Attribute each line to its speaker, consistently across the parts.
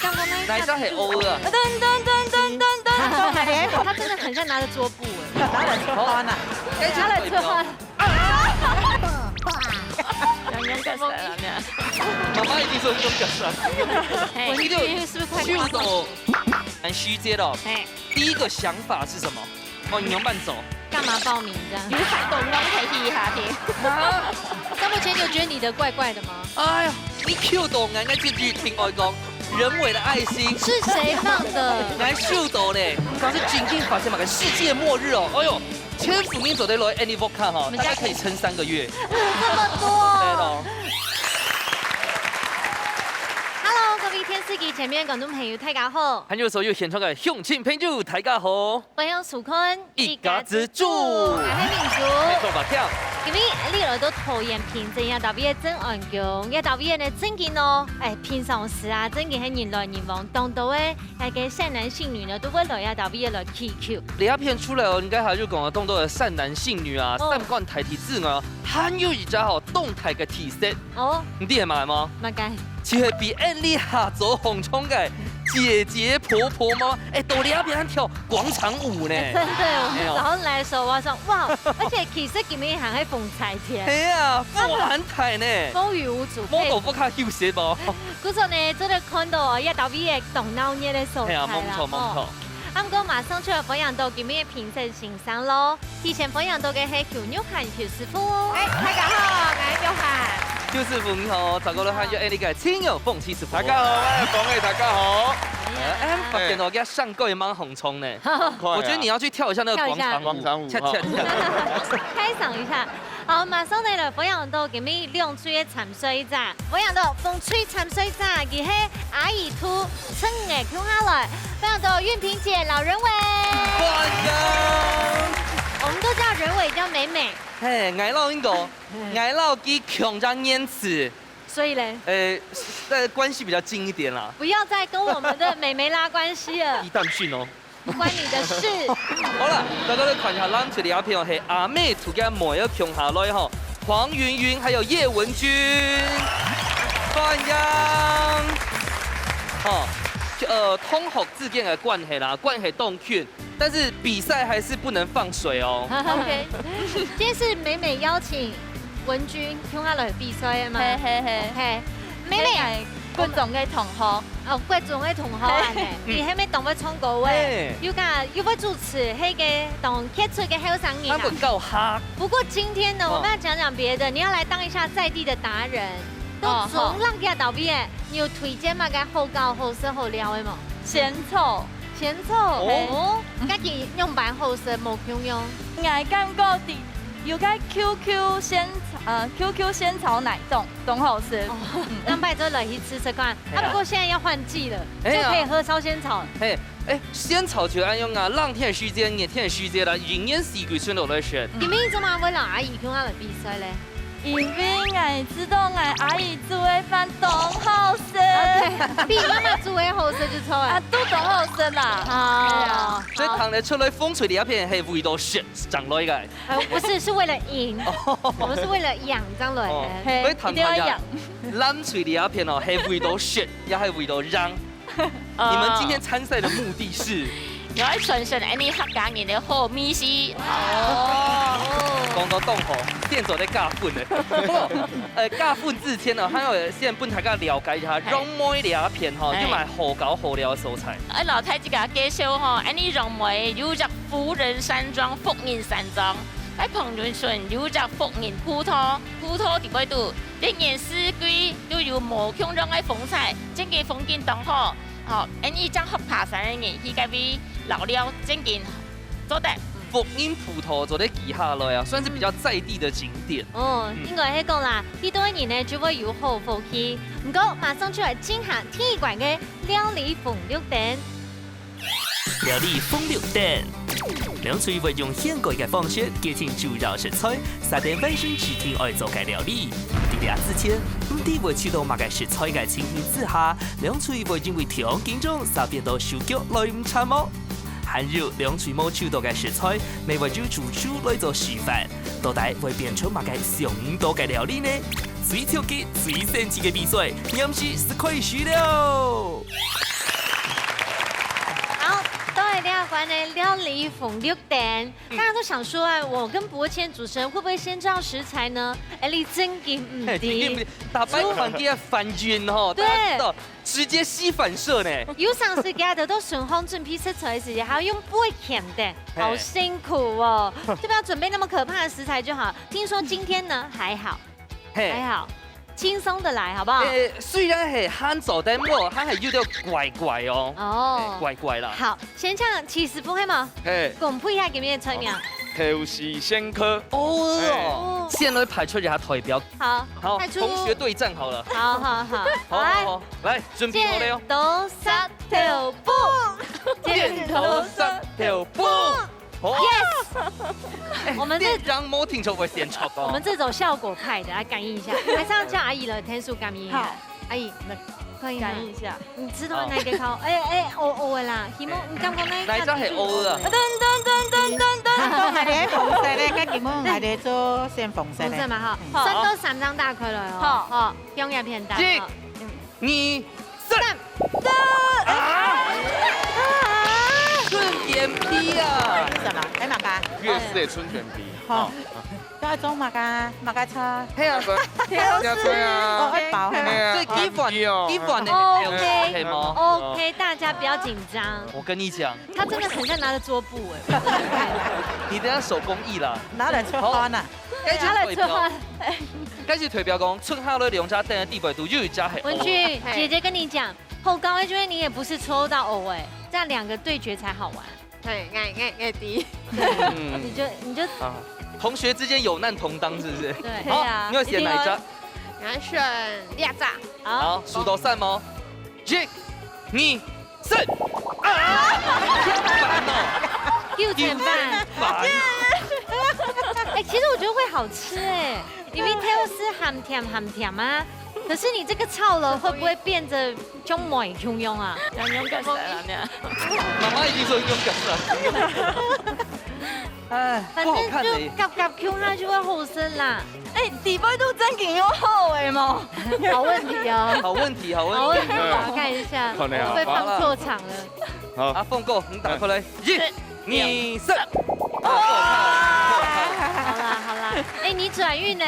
Speaker 1: 刚刚那一
Speaker 2: 哪一张很欧啊？
Speaker 1: 噔噔噔噔噔噔，他真的很像拿着桌布哎，
Speaker 3: 拿来吃花呢，
Speaker 1: 拿来吃花。
Speaker 4: 洋干啥呢？
Speaker 2: 妈妈一定说是这种角色。
Speaker 1: 文具是不是快
Speaker 2: 去
Speaker 1: 挂？
Speaker 2: 走蛮虚街的哦。
Speaker 1: 哎，
Speaker 2: 第一个想法是什么？往你们慢走。
Speaker 1: 干嘛报名这样？
Speaker 4: 有海动刚才嘻哈的。
Speaker 1: 张目前你有觉得你的怪怪的吗？
Speaker 2: 哎呀，你 Q 到俺这句听我讲，人为的爱心
Speaker 1: 是谁放的？
Speaker 2: 俺秀到嘞，刚是今天发现嘛个世界末日哦，哎呦，千福音走的来 Any Vodka 哈，大概可以撑3个月。
Speaker 1: 这么多。
Speaker 2: 对咯。
Speaker 1: Hello，各位電視機前面嘅觀眾朋友，大家好，
Speaker 2: 還有所有現場嘅鄉親朋友，大家好，
Speaker 1: 我係蘇坤，
Speaker 2: 一家之主，
Speaker 1: 我係民
Speaker 2: 沒
Speaker 1: 族。
Speaker 2: 錯吧？跳。
Speaker 1: 今日你來到桃園平鎮也特別真安強，也特別呢正經哦。哎，平常時啊，正經係人來人往，當到誒係嘅善男信女呢，都會來也特別來祈求。
Speaker 2: 你一片出來哦，應該還就講啊，動到嘅善男信女啊，三觀台體之外，還有一家好動態嘅體質。
Speaker 1: 哦，
Speaker 2: 你哋係咪嗎？
Speaker 1: 乜解？
Speaker 2: 就係比安利下走紅衝嘅姐姐婆婆媽媽，哎，都你一片跳廣場舞呢。
Speaker 1: 真的，我早上來的時候，我想哇，而且其實今日行喺風采天，
Speaker 2: 係啊，風台呢，
Speaker 1: 風雨無阻。
Speaker 2: 摸到不卡休息噃。
Speaker 1: 嗰陣呢，真係看到哦，一特別嘅動腦熱嘅素材啦。
Speaker 2: 係啊，冇錯冇錯。
Speaker 1: 啱講馬上出嚟歡迎到今日嘅評審欣賞咯。提前歡迎到嘅係邱玉涵邱師傅哦。
Speaker 4: 大家好，我係玉涵。
Speaker 2: 邱師傅你好，早個來看就安利嘅親友鳳七師傅。
Speaker 5: 大家好，我係講嘅大家好。
Speaker 2: 哎，發現我給他上過一蠻紅衝呢。我覺得你要去跳一下那個廣場舞。
Speaker 5: 廣場舞。
Speaker 2: 恰恰恰。
Speaker 1: 開嗓一下。好，馬上嚟嚟歡迎到今日兩處嘅參賽者，歡迎到風吹參賽者，佢係阿姨兔趁嘅跳下來，歡迎到韻萍姐老人偉。
Speaker 2: 歡迎。
Speaker 1: 我們都叫人偉叫美美。
Speaker 2: 嘿，挨老那個，挨老給強張言辭。
Speaker 1: 所以嘞，
Speaker 2: 關係比較近一點啦。
Speaker 1: 不要再跟我們的美眉拉關係了。
Speaker 2: 一旦訓哦。
Speaker 1: 不關你的事。
Speaker 2: 好啦，大家都看下咱出嚟一片係阿妹圖嘅每一強下來吼，黃雲雲還有葉文君，歡迎。通學之間嘅關係啦，關係動圈，但是比賽還是不能放水哦。
Speaker 1: OK， 今天是美美邀請文君跳下來比賽的嘛？
Speaker 4: 嘿嘿嘿。
Speaker 1: 嘿，美美。
Speaker 4: 各種嘅同學，
Speaker 1: 哦，各種嘅同學啊，你係咪當要唱歌嘅？要要主持，迄個當傑出嘅好聲音啊。
Speaker 2: 夠黑。
Speaker 1: 不過今天呢，我們要講講別的，你要來當一下在地的達人。都總讓佢導邊嘅，你有推薦嘛？個好教、好食、好料嘅冇？
Speaker 4: 鮮草，
Speaker 1: 鮮草。哦，家己用白好食，冇用用。
Speaker 4: 我感覺啲有個 QQ 仙草奶凍，總好吃。
Speaker 1: 讓拜周來去吃吃看。啊，不過現在要換季了，就可以喝燒仙草。
Speaker 2: 仙草就按用啊，浪天時間、熱天時間啦，人煙四季春都來選。
Speaker 1: 點解做乜會讓阿姨叫我來比賽咧？
Speaker 4: 因為我知道我阿姨煮的飯總好食。
Speaker 1: 比媽媽煮的好食就錯啊，
Speaker 4: 都總好食啦。
Speaker 1: 好，
Speaker 2: 所以糖嚟出來風吹的一片係為到食長來嘅。
Speaker 1: 不是，是為了贏，我們是為了養張來的。
Speaker 2: 所以糖糖呀，爛吹的一片哦，係為到食，也係為到讓。你們今天參賽的目的是？
Speaker 6: 我喺純純安尼客家人的好美食。
Speaker 2: 講到凍河，店主在教訓咧。教訓之前呢，還有先幫大家了解一下榕梅呢一片哈，要買好高好料嘅素材。
Speaker 6: 老太子甲介紹吼，安尼榕梅有隻福人山莊、福人山莊，喺彭潤順有隻福人葡萄，葡萄伫尾度，一年四季都有無窮種嘅風采，整個風景當好。好，安尼將學爬山嘅人去嗰邊老了，整件做得。
Speaker 2: 福音葡萄做得記下來啊，算是比較在地的景點。
Speaker 1: 哦，應該係講啦，呢多年呢就會有好福氣。唔過，馬上出來進行天意館嘅料理風綠燈。
Speaker 7: 料理風綠燈，兩廚會用現改嘅方式結清主要食材，3點半身指定愛做嘅料理。啲倆之前，唔啲會去到某個食材嘅情形之下，兩廚會因為條件中3點到手腳來唔參謀。含有兩廚冇手到嘅食材，未為咗主廚來做示範，到底會變出某個上道嘅料理呢？最超級、最神奇嘅比賽，臨時是開始了！
Speaker 1: 料馆的料理风六点，大家都想说啊，我跟博谦主持人会不会先知道食材呢？哎，你真给唔敌，
Speaker 2: 打败团地反晕哦，大家知道直接吸反射呢。
Speaker 1: 有赏识给他的都顺丰准批食材的时间，还要用不会甜的，好辛苦哦。就不要准备那么可怕的食材就好。听说今天呢还好，还好。轻松的来，好不好？
Speaker 2: 虽然係慳做啲麼，佢係要到怪怪哦。
Speaker 1: 哦，
Speaker 2: 怪怪啦。
Speaker 1: 好，先唱起司风黑嘛，
Speaker 5: 嘿，
Speaker 1: 公配下给面吹苗。
Speaker 5: 頭是先科。
Speaker 2: 哦，先來排出一下代表。
Speaker 1: 好，
Speaker 2: 好，
Speaker 1: 派出
Speaker 2: 同學對戰好了。
Speaker 1: 好，
Speaker 2: 好，來，準備好了
Speaker 1: 剪刀石頭布，
Speaker 2: 剪頭石頭布。
Speaker 1: Yes， 我们这
Speaker 2: 让摩听球会先吵
Speaker 1: 我们这种效果派的来感应一下，还是要叫阿姨了，天数感应。好，阿姨，可以
Speaker 4: 感应一下。
Speaker 1: 你知道那个考？欧的啦，希望你刚刚那
Speaker 2: 哪一张系欧的？
Speaker 4: 噔
Speaker 3: 係你紅色咧，跟住我係你做先紅色咧。
Speaker 1: 紅色嘛哈，算都3張大塊了哦。好，用一片大。
Speaker 2: 一、2、3。春卷皮啊！
Speaker 3: 什麼？喺麥家？
Speaker 5: 粵式的春卷皮。
Speaker 3: 好，都係種麥家菜。
Speaker 2: 係啊，
Speaker 5: 加菜啊。
Speaker 3: 一包係咪？
Speaker 2: 所以基本的
Speaker 1: OK 嗎 ？OK， 大家不要緊張。
Speaker 2: 我跟你講，
Speaker 1: 他真的很像拿着桌布哎。
Speaker 2: 你等下手工藝啦。
Speaker 3: 拿嚟出汗啊！
Speaker 1: 拿來出汗。
Speaker 2: 開始退表講，春夏的兩家店的地位度又一家係。
Speaker 1: 文具姐姐跟你講，後高 H 你也不是抽到偶哎。这样2个对决才好玩。
Speaker 6: 对，爱低。
Speaker 1: 你就
Speaker 2: 啊，同学之间有难同当，是不是？
Speaker 1: 对。
Speaker 2: 好，你要选哪一张？
Speaker 6: 我选2张。
Speaker 2: 好，数到3哦。1、2、3。啊！烦哦。
Speaker 1: 6点半。
Speaker 2: 烦。
Speaker 1: 哎，其实我觉得会好吃哎，因为它是含甜啊。可是你这个炒了会不会变得就美汹涌啊？
Speaker 4: 用个色啦，
Speaker 2: 妈妈已经说用个色。哎，
Speaker 1: 反正就夹夹 Q 下就会好吃啦。
Speaker 4: 哎，地位都真勁好好誒嘛。
Speaker 1: 好問題哦。
Speaker 2: 好問題，
Speaker 1: 我要看一下，會不會放錯場了？
Speaker 5: 好，
Speaker 2: 阿鳳哥，你打過來，1、2、3。
Speaker 1: 好啦，哎，你轉運呢，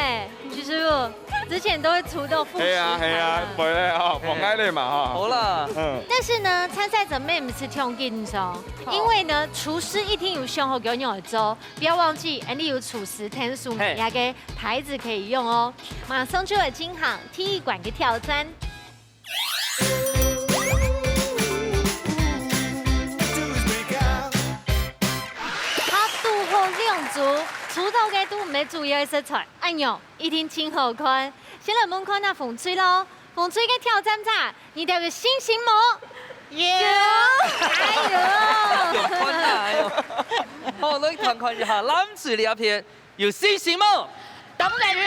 Speaker 1: 徐師傅。之前都會出到副食材。
Speaker 5: 係啊，會咧嗬，黃愛你嘛嗬。
Speaker 2: 好啦，
Speaker 1: 但是呢，參賽者妹唔是聽緊鬆，因為呢，廚師一定有上好給你做，不要忘記，你有廚師天數，你還個牌子可以用哦。馬上就會進行體育館嘅挑戰。他度後兩組。出道嘅都唔係主要嘅食材，哎呦，一定真好看。先來問看那風吹咯，風吹嘅挑戰者，你哋有信心冇？有，哎呦，
Speaker 2: 有困難哎呦。好，你看一下男子呢一片，有信心冇？
Speaker 6: 當然有。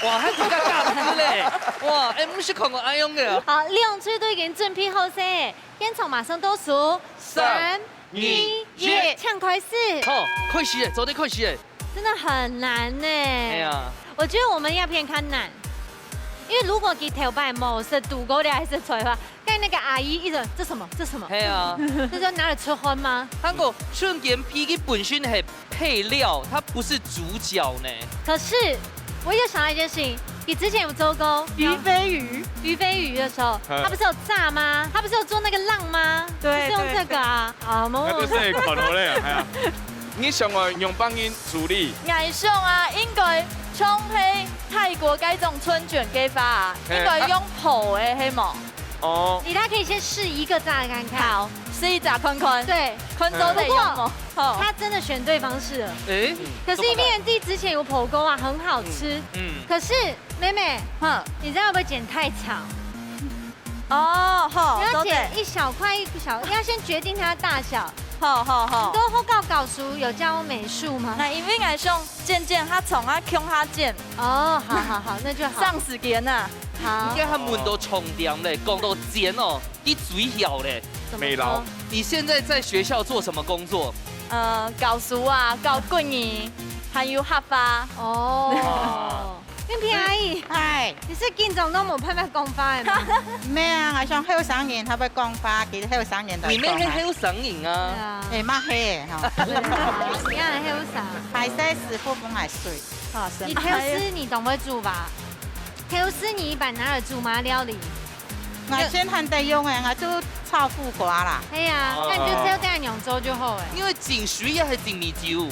Speaker 2: 哇，還比較架子咧，哇，哎，唔是看過安用嘅。
Speaker 1: 好，兩組都已經準備好勢，現場馬上倒數，3、2、1，搶開始。
Speaker 2: 好，開始誒，早啲開始誒。
Speaker 1: 真的很難呢。哎
Speaker 2: 呀，
Speaker 1: 我覺得我們要偏看難，因為如果給頭擺冇是獨個的還是吹話，剛那個阿姨一直這什麼？哎呀，這就拿來出汗嗎？
Speaker 2: 韓國春卷皮嘅本身係配料，它不是主角呢。
Speaker 1: 可是我又想到一件事情，你之前有做過魚飛魚的時候，它不是有炸嗎？它不是有做那個浪嗎？
Speaker 3: 對，
Speaker 1: 是用這個啊。好，我們
Speaker 5: 那都是看好咧，係啊。你上來用幫因處理。
Speaker 4: 藝上啊，應該從係泰國嗰種春卷嘅法啊，應該用泡嘅係冇。
Speaker 5: 哦。
Speaker 1: 你大家可以先試一個炸看看。
Speaker 4: 好，試一炸看看。對，看都得用哦。
Speaker 1: 他真的選對方式了。哎，可是一面地之前有火鍋啊，很好吃。可是妹妹，你這樣會不會剪太長？
Speaker 4: 哦，好，
Speaker 1: 你要剪一小塊一小，你要先決定它的大小。
Speaker 4: 好。
Speaker 1: 都好搞熟，有教美術嗎？
Speaker 4: 那因為藝上漸它從胸下剪。
Speaker 1: 哦，好，那就好。
Speaker 4: 上時間啊。
Speaker 1: 好。
Speaker 2: 因為他們都重點嘞，講到剪哦，你嘴曉嘞。
Speaker 5: 美勞。
Speaker 2: 你現在在學校做什麼工作？
Speaker 4: 教書啊，教管理，還有學法。
Speaker 1: 哦。冰萍阿姨，
Speaker 3: 係
Speaker 1: 你是見眾都冇辦法講法的嗎？
Speaker 3: 咩啊？我想後生人，佢要講花，其實後生人就
Speaker 2: 里面
Speaker 3: 講
Speaker 2: 還有上癮
Speaker 1: 對
Speaker 2: 啊，
Speaker 1: 啊，
Speaker 3: 誒乜黑嚇，
Speaker 1: 你看黑啥？
Speaker 3: 係西師傅本係水，哦，
Speaker 1: 你黑絲你懂會煮吧？黑絲你一般哪兒煮嗎？料理？
Speaker 3: 我先肯定用嘅，我做炒苦瓜啦。
Speaker 1: 係呀，那你就只要這樣用粥就好誒。
Speaker 2: 因為整水也係整米酒，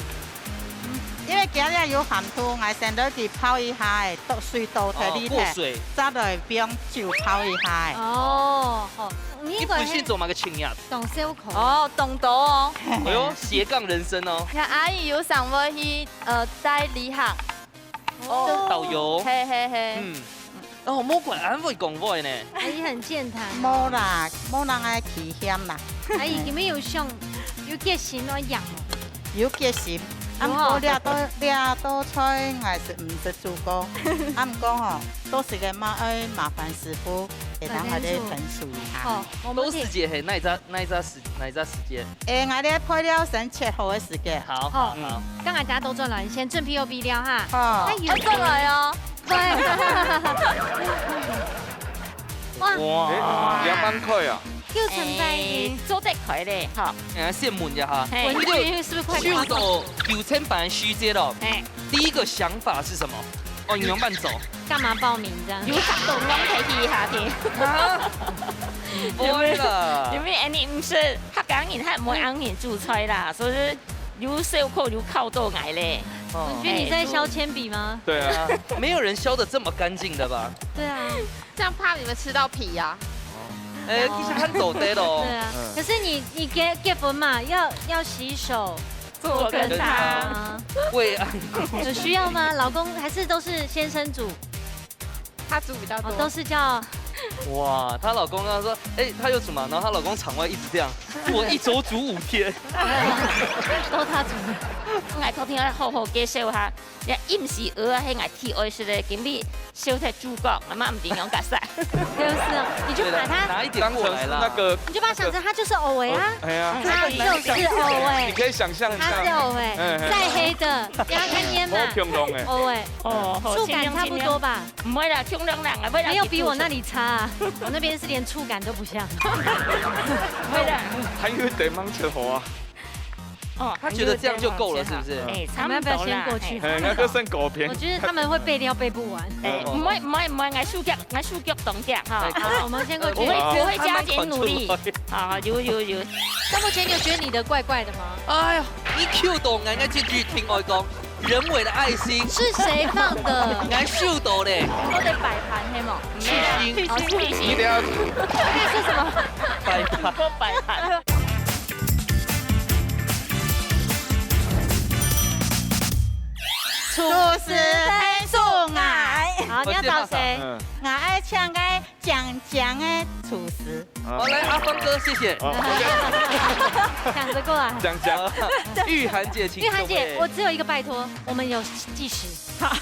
Speaker 3: 因為今日有鹹土，我先到去泡一下，倒水倒喺呢頭，
Speaker 2: 過水。
Speaker 3: 再來用酒泡一下。
Speaker 1: 哦，好，你
Speaker 2: 你
Speaker 1: 應該
Speaker 2: 不信做埋個清呀？
Speaker 1: 懂小口。
Speaker 4: 哦，懂到哦。
Speaker 2: 哎呦，斜槓人生哦，
Speaker 4: 那阿姨有想要去帶旅行？
Speaker 2: 導遊，
Speaker 4: 嘿嘿嘿。
Speaker 2: 嗯，哦，冇怪安會講話呢，
Speaker 1: 阿姨很健談。
Speaker 3: 冇啦，冇人愛危險啦，
Speaker 1: 阿姨，你們有想有決心要養哦？
Speaker 3: 有決心。啊，唔過掠到菜，我是唔識做過。啊，唔過吼，到時嘅嘛愛麻煩師傅，會當我哋分數一下。
Speaker 1: 好，我
Speaker 2: 都
Speaker 1: 們
Speaker 2: 時節係哪一隻時節？
Speaker 3: 誒，我哋配料先切好嘅時間。
Speaker 2: 好，
Speaker 1: 好
Speaker 2: 好，
Speaker 1: 剛才大家都做了，你先準備有備料哈。
Speaker 3: 哦
Speaker 1: 那，
Speaker 4: 我過來哦。
Speaker 1: 對。哇，
Speaker 5: 誒，2萬塊啊！
Speaker 1: 又存在已
Speaker 6: 做得快咧，嚇。
Speaker 2: 先問一下，
Speaker 6: 嘿
Speaker 1: 文具是不是快
Speaker 2: 去
Speaker 1: 快？
Speaker 2: 到9000版虛街了，
Speaker 6: 誒，
Speaker 2: 第一個想法是什麼？哦，你用慢走。
Speaker 1: 幹嘛報名這樣？
Speaker 6: 有10度講提起下添。
Speaker 2: 不會啦
Speaker 6: 因。為你唔是客家人，係唔會啱人煮菜啦，所以有燒烤有靠到挨咧。
Speaker 2: 哦
Speaker 1: 文具你在削鉛筆嗎？
Speaker 5: 對啊，
Speaker 2: 沒有人削得這麼乾淨的吧？
Speaker 1: 對啊，
Speaker 4: 這樣怕你們吃到皮呀。
Speaker 2: 哎，其實很走的咯
Speaker 1: 對。啊。可是你結婚嘛，要洗手
Speaker 6: 做
Speaker 2: 跟他
Speaker 6: 跟他。
Speaker 1: 啊，
Speaker 2: 會啊，
Speaker 1: 有需要嗎？老公還是都是先生煮？
Speaker 4: 他煮比較
Speaker 1: 哦，都是叫
Speaker 2: 哇，她老公剛剛說，哎，她有煮嘛？然後她老公場外一直這樣，我一周煮5天。
Speaker 1: 都他煮。
Speaker 6: 我愛頭天好好介紹下，你飲食鵝啊，係愛鐵愛食咧，今日燒隻豬角，阿媽唔點樣夾晒。
Speaker 1: 就是哦，你就把它，
Speaker 2: 拿一點
Speaker 5: 當成是
Speaker 2: 過來啦。
Speaker 5: 那個，
Speaker 1: 你就把它想成它就是藕尾啊，
Speaker 5: 哎呀，
Speaker 1: 它就是藕尾，
Speaker 5: 你可以想象一
Speaker 1: 它是
Speaker 5: 下，
Speaker 1: 藕尾，再黑的，给它看烟嘛
Speaker 5: 好，平庸哎，
Speaker 1: 藕尾，
Speaker 6: 哦，
Speaker 1: 觸感差不多吧？
Speaker 6: 唔會啦，沖涼人啊，
Speaker 1: 沒有比我那裡差啊，我那邊是連觸感都不像。
Speaker 6: 唔會啦。
Speaker 5: 還有地方切好啊，
Speaker 6: 哦，
Speaker 2: 他覺得這樣就夠了，是不是？
Speaker 6: 誒，差唔
Speaker 1: 我們要不要
Speaker 6: 多啦。
Speaker 1: 先過去？
Speaker 5: 哎，那個剩狗片
Speaker 1: 我，覺得他們會備料備不完。
Speaker 6: 誒，唔會，愛數腳動腳哈。
Speaker 1: 好，我們先過去。
Speaker 6: 我會加點努力。啊，有。
Speaker 1: 張慕權，你有覺得你的怪怪的嗎？
Speaker 2: 哎呀，你 Q 到我這句聽外講，人為的愛心
Speaker 1: 是誰放的？
Speaker 2: 我收到咧，
Speaker 4: 我哋擺盤係冇。
Speaker 2: 虛心
Speaker 6: 哦，謝謝。
Speaker 5: 你等下
Speaker 1: 可以說什麼？
Speaker 2: 拜拜。
Speaker 6: 我擺盤。
Speaker 3: 廚師配素愛，
Speaker 1: 好，你要找誰？
Speaker 5: 嗯，
Speaker 3: 我愛唱個講的廚師。
Speaker 2: 好，來阿芳哥，謝謝。
Speaker 5: 好，
Speaker 1: 搶着過來。
Speaker 5: 講，
Speaker 2: 玉涵姐，請
Speaker 1: 玉涵姐，
Speaker 2: 各位
Speaker 1: 我只有一個拜託，我們有計時，
Speaker 5: 啊，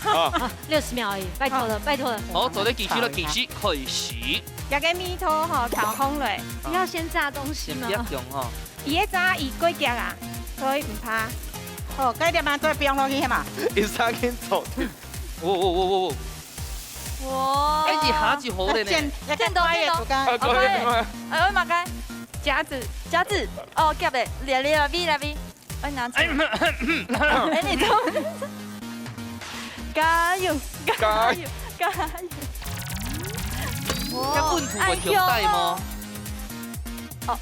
Speaker 1: 60秒而已，拜託了，拜託了。
Speaker 2: 好，做啲技術啦，技術開始。
Speaker 8: 一個米土吼炒烘落，
Speaker 1: 你要先炸東西嗎
Speaker 2: 先不？要用哈，
Speaker 8: 伊個炸伊粿腳啊，所以唔怕。
Speaker 3: 哦，該點樣再變落去嘛？
Speaker 5: 一三斤走，
Speaker 2: 哇，
Speaker 4: 哇
Speaker 2: 哎，你下住好咧呢，
Speaker 3: 見到也不敢。
Speaker 5: 啊，過來，過來，
Speaker 4: 哎，我馬該夾子，哦，夾的，嚟，我拿住。哎，你都加油！
Speaker 5: 加油！
Speaker 2: 要本土嘅條帶嗎？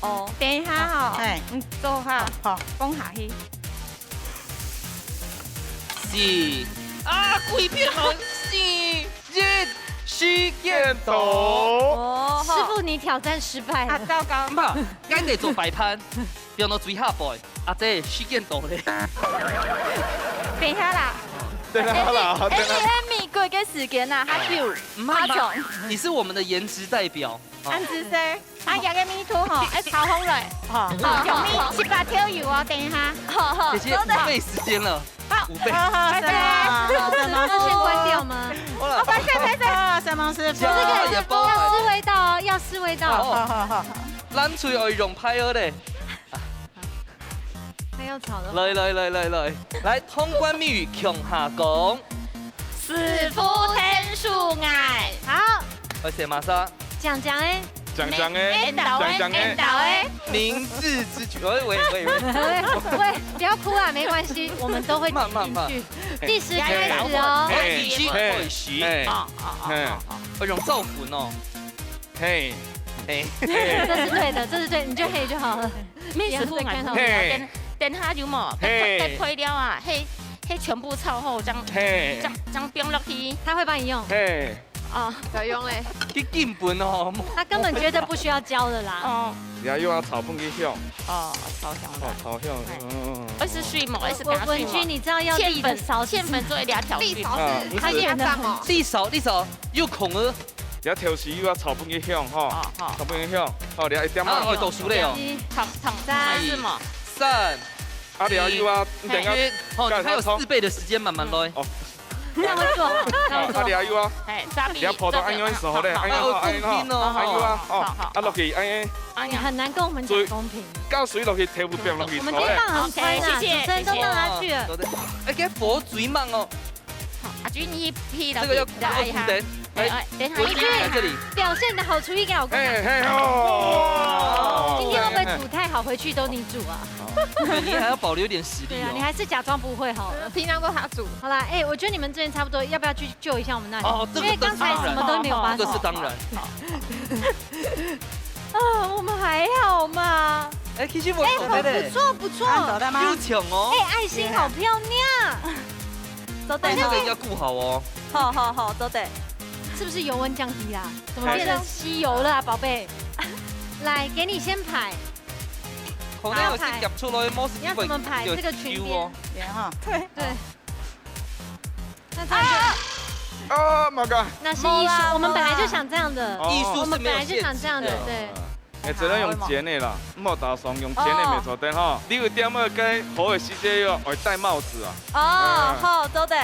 Speaker 4: 哦，
Speaker 8: 等一下吼，
Speaker 3: 哎，
Speaker 8: 做下
Speaker 3: 好，
Speaker 8: 放下去。
Speaker 2: 是啊，鬼片好戲，
Speaker 5: 西建斗，
Speaker 4: 哦，
Speaker 1: 師傅，你挑戰失敗
Speaker 8: 啊，
Speaker 1: 了。
Speaker 8: 糟糕
Speaker 2: 唔，怕，咱嚟做擺盤，變到最下背，阿姐事件到咧。
Speaker 8: 等一下啦，
Speaker 5: 等下啦，
Speaker 4: 哎，
Speaker 5: 等下，
Speaker 4: 你米貴嘅時間啊，哈久，
Speaker 2: 唔怕，你是我們的顏值代表。
Speaker 8: 按姿勢。啊，一個米土吼，一炒烘落，
Speaker 3: 好，
Speaker 8: 用米18條油哦，等一下。
Speaker 2: 姐姐，浪費時間了，5倍。
Speaker 3: 好，什麼？
Speaker 1: 要先關掉嗎？
Speaker 2: 好了，
Speaker 3: 什麼師傅？
Speaker 2: 這個也包
Speaker 1: 要試味道哦，要試味道。
Speaker 3: 好，
Speaker 2: 咱嘴愛用派兒咧。
Speaker 1: 還要炒的。
Speaker 2: 來，通關密語強下講，
Speaker 6: 师傅天数爱，
Speaker 1: 好，
Speaker 2: 而且玛莎
Speaker 1: 讲讲哎，
Speaker 5: 讲讲的，
Speaker 6: 演导诶，
Speaker 5: 讲
Speaker 6: 演导诶，
Speaker 2: 明智之举，喂，
Speaker 1: 喂，不要哭啊，没关系，我们都会
Speaker 2: 慢慢
Speaker 1: 进去。计时开始哦，
Speaker 2: 语气会徐，那种造粉哦，
Speaker 5: 嘿，
Speaker 2: 嘿，
Speaker 1: 这是对的，这是对，你就黑就好了。
Speaker 6: 咩师傅爱好
Speaker 5: 嘿，
Speaker 6: 等下有冇？再配料啊，嘿全部炒好，
Speaker 5: 嘿，
Speaker 6: 将冰落去。
Speaker 1: 他会帮你用，
Speaker 5: 嘿，
Speaker 6: 哦，
Speaker 4: 有用嘞。
Speaker 2: 去进本哦，
Speaker 1: 他根本觉得不需要教的啦。
Speaker 6: 哦
Speaker 5: 然后又要炒饭去香，
Speaker 6: 哦，超香的。
Speaker 5: 炒香，
Speaker 6: 而是水嘛，而是加水
Speaker 1: 文君，
Speaker 6: 嘛。
Speaker 1: 你知道要沥的勺子
Speaker 6: 芡粉做一俩调水。
Speaker 1: 他演的很
Speaker 2: 地少又孔儿，
Speaker 5: 然后调时又要炒饭去香，吼，炒饭去香，好，然后一点
Speaker 2: 啊，
Speaker 5: 啊，
Speaker 2: 我读书嘞哦，
Speaker 6: 烫是嘛？
Speaker 2: 3、
Speaker 5: 啊，然后又要等下，
Speaker 2: 哦，你还有4倍的时间慢慢来。
Speaker 1: 这样会做，这样会
Speaker 5: 啊，
Speaker 1: 做。
Speaker 5: 然后又啊，
Speaker 6: 哎，炸米。
Speaker 5: 然后葡萄安样熟嘞，安样好，安样好，安样啊，哦，啊落去安样，
Speaker 1: 你很难跟我们讲公平。
Speaker 5: 倒水落去，调不变落去
Speaker 1: 我们
Speaker 5: 炒嘞，
Speaker 1: 今天放很分啊，主持人都让他去了。
Speaker 2: 哎，给佛嘴慢哦，
Speaker 6: 阿君你批了，
Speaker 2: 这个要
Speaker 6: 一下。
Speaker 2: 等，
Speaker 6: 哎，等一下，
Speaker 2: 文君在这里，
Speaker 1: 表现的好厨艺给我看。
Speaker 5: 嘿嘿哦，
Speaker 1: 今天会不会煮太好，回去都你煮啊？
Speaker 2: 你还要保留点实力
Speaker 1: 对啊，你
Speaker 2: 哦。
Speaker 1: 还是假装不会好了。
Speaker 4: 平常都他煮。
Speaker 1: 好啦，哎，我觉得你们这边差不多，要不要去救一下我们那里？
Speaker 2: 哦，这
Speaker 1: 因为
Speaker 2: 个
Speaker 1: 刚才什么都没有发生
Speaker 2: 这个。是当然。
Speaker 1: 啊，我们还好嘛？
Speaker 2: 哎，其实我
Speaker 1: 哎，
Speaker 2: 懂的
Speaker 1: 不错不错。
Speaker 3: 走的吗？
Speaker 2: 又抢哦。
Speaker 1: 哎，爱心好漂亮。
Speaker 4: 走
Speaker 2: 但这个要顾好哦。
Speaker 4: 好，走得。
Speaker 1: 是不是油温降低啦？怎么变成吸油了啊，宝贝？来，给你先排。
Speaker 2: 可能有些夹出来，某时
Speaker 1: 你要怎么排这个裙边？
Speaker 3: 连哈，
Speaker 1: 对。那这样就
Speaker 5: 啊，My God，
Speaker 1: 那是艺术，我们本来就想这样的。
Speaker 2: 艺术
Speaker 1: 我
Speaker 2: 是没有
Speaker 1: 们本来就
Speaker 2: 限制
Speaker 1: 想这样的，
Speaker 2: 的。
Speaker 1: 对。
Speaker 5: 哎，只能用剪的啦，唔好打双用剪的没错的哈。你有点么该好的时间哟，会戴帽子啊。
Speaker 4: 哦，好，走得。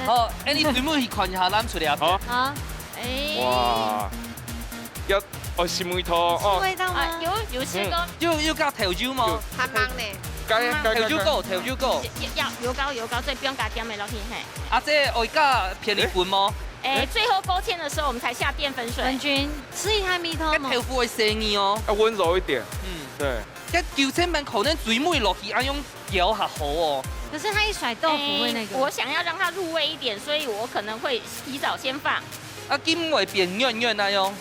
Speaker 2: 好，哎，你对面去看一下，咱出来啊。
Speaker 5: 好。
Speaker 1: 好，
Speaker 6: 哎。
Speaker 5: 哇，要哦，是梅头
Speaker 1: 是
Speaker 5: 哦，
Speaker 1: 味道吗？
Speaker 6: 有些个
Speaker 2: 又加调酒吗？
Speaker 4: 还忙呢。
Speaker 5: 该
Speaker 2: 调酒够，调酒够。
Speaker 6: 要油膏，最不用加点的落去嘿。
Speaker 2: 啊，这我加便宜粉吗？
Speaker 6: 哎，最后勾芡的时候，我们才下淀粉水
Speaker 1: 文。君吃一下米汤
Speaker 2: 这
Speaker 1: 嘛。
Speaker 2: 豆腐会生意哦。
Speaker 5: 要温柔一点。对。
Speaker 2: 这9000万可能水妹落去，安用摇下好哦。
Speaker 1: 可是他一甩豆腐会那个。
Speaker 6: 我想要让它入味一点，所以我可能会提早先放。
Speaker 2: 啊，金会变软软那样。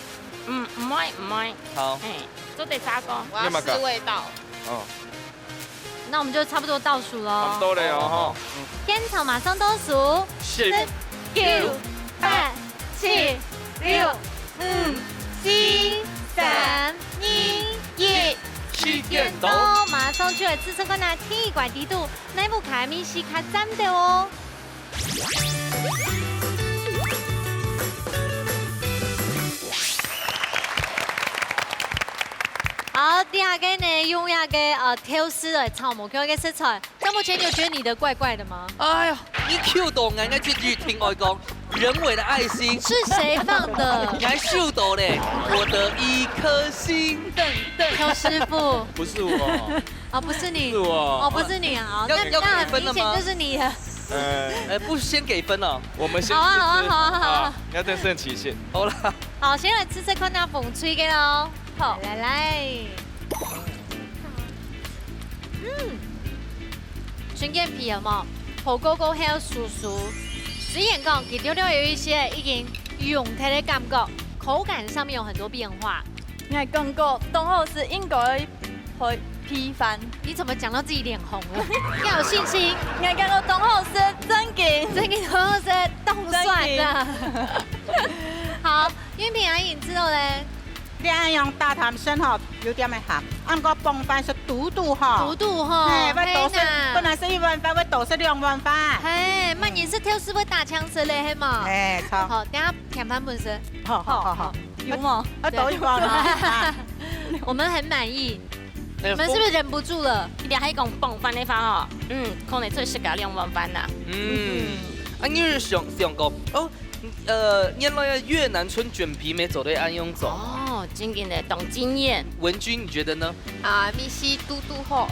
Speaker 6: 唔会。
Speaker 2: 好。
Speaker 6: 哎，都得炸锅。
Speaker 4: 我要试味道。
Speaker 5: 哦，
Speaker 1: 那我们就差不多倒数
Speaker 5: 差不
Speaker 1: 喽。
Speaker 5: 多了哦哈。
Speaker 1: 天草马上倒数
Speaker 5: 是。
Speaker 1: ，9、8、7、6、5、4、3、2、1。
Speaker 2: 去电动。
Speaker 1: 马上就来自身观察天意拐低度，内部卡米西卡站的哦。好，第二个呢，用那个挑丝的草木叫一个色彩。张目前有觉得你的怪怪的吗？
Speaker 2: 哎呀，你 Q 到人家去听我讲，人为的爱心
Speaker 1: 是谁放的？
Speaker 2: 你还秀到嘞，我的一颗心。
Speaker 1: 挑师傅。
Speaker 5: 不是我，
Speaker 1: 哦，不是你。
Speaker 5: 是我。
Speaker 1: 哦，不是你啊，那
Speaker 2: 要
Speaker 1: 那
Speaker 2: 给分了吗
Speaker 1: 很明显就是你了。
Speaker 2: 不先给分了。
Speaker 5: 我们先
Speaker 1: 好啊，
Speaker 5: 要对胜期限。
Speaker 2: 好了。
Speaker 1: 好，先来吃看那风吹嘅咯。好，来。春卷皮有冇？好高高，还有酥酥。虽然讲其中有一些已经溶开的感觉，口感上面有很多变化。
Speaker 4: 你还讲过冬后是应该会批翻。
Speaker 1: 你怎么讲到自己脸红了？要有信心。
Speaker 4: 你还讲过冬后是真紧，
Speaker 1: 真紧冬后是冻蒜的。好，云平阿颖之后咧。
Speaker 3: 两样大潭参吼有点的咸，按个崩饭是肚哈，
Speaker 1: 肚肚哈，
Speaker 3: 哎，我倒是本来是1碗饭，我倒是2碗饭。
Speaker 1: 哎，那你是挑是会打枪车嘞，嘿嘛？
Speaker 3: 哎，超
Speaker 1: 好，等下甜盘本身。
Speaker 3: 好，
Speaker 4: 有吗？
Speaker 3: 我倒1碗嘛。
Speaker 1: 我们很满意，你们是不是忍不住了？
Speaker 6: 你俩还讲蹦翻的饭哦，可能最适合2碗饭啦。
Speaker 2: 你是想讲哦？原来越南春卷皮没走对安用走
Speaker 6: 哦，经验的懂经验。
Speaker 2: 文君你觉得呢？
Speaker 4: 米西嘟嘟后，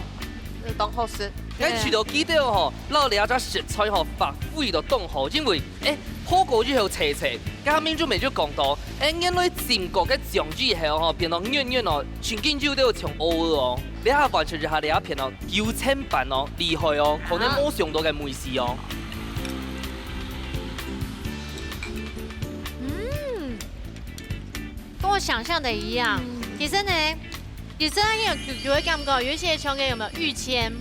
Speaker 8: 冻好食。
Speaker 2: 咱除了记得吼，老了只食材吼发挥到冻好，因为火锅以后切切，加面就未就讲到，因为整个嘅酱汁以后吼变到软软哦，全筋肉都要从乌哦，你下完全就下你一片哦，9000版哦，厉害哦，可能冇上到嘅美食哦。
Speaker 1: 跟我想象的一样。其实呢，其实它有 QQ 的感觉，有一些球给有没有预签？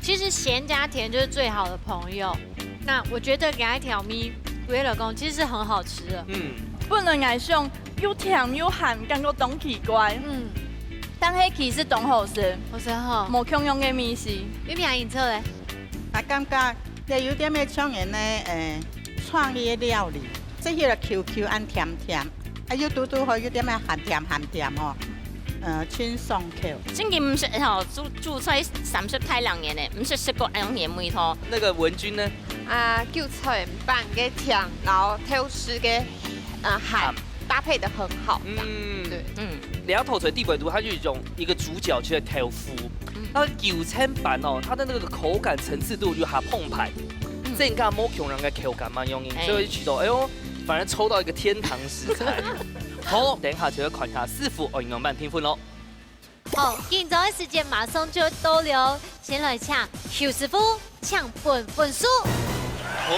Speaker 1: 其实咸加甜就是最好的朋友。那我觉得给它一条咪，为了公其实是很好吃的。
Speaker 4: 不能爱上又甜又咸，感觉冻奇怪。但迄其实冻好食，
Speaker 1: 好食吼，
Speaker 4: 无共用的米是。
Speaker 1: 有咩演测嘞？
Speaker 3: 我感觉也有点咩像人呢，创意料理，即迄个 QQ 按甜甜，有嘟嘟好有点咩咸甜吼，轻松口。
Speaker 6: 真嘅唔識吼煮菜30太兩年咧，唔識食過用鹽梅湯。
Speaker 2: 那个文君呢？
Speaker 8: 韭菜拌嘅甜，然后挑絲嘅鹹搭配的很好。对，
Speaker 2: 两头锤地鬼毒，它就有一个主角就是豆腐，它9000版哦，它的那个口感层次度就还澎湃，正干摸穷人的口感蛮容易，所以取到哎呦，反而抽到一个天堂食材。好，等一下就要看下师傅营养慢听分咯。
Speaker 1: 好，今早的时间马上就都留，先来抢邱师傅抢本数。
Speaker 2: 好，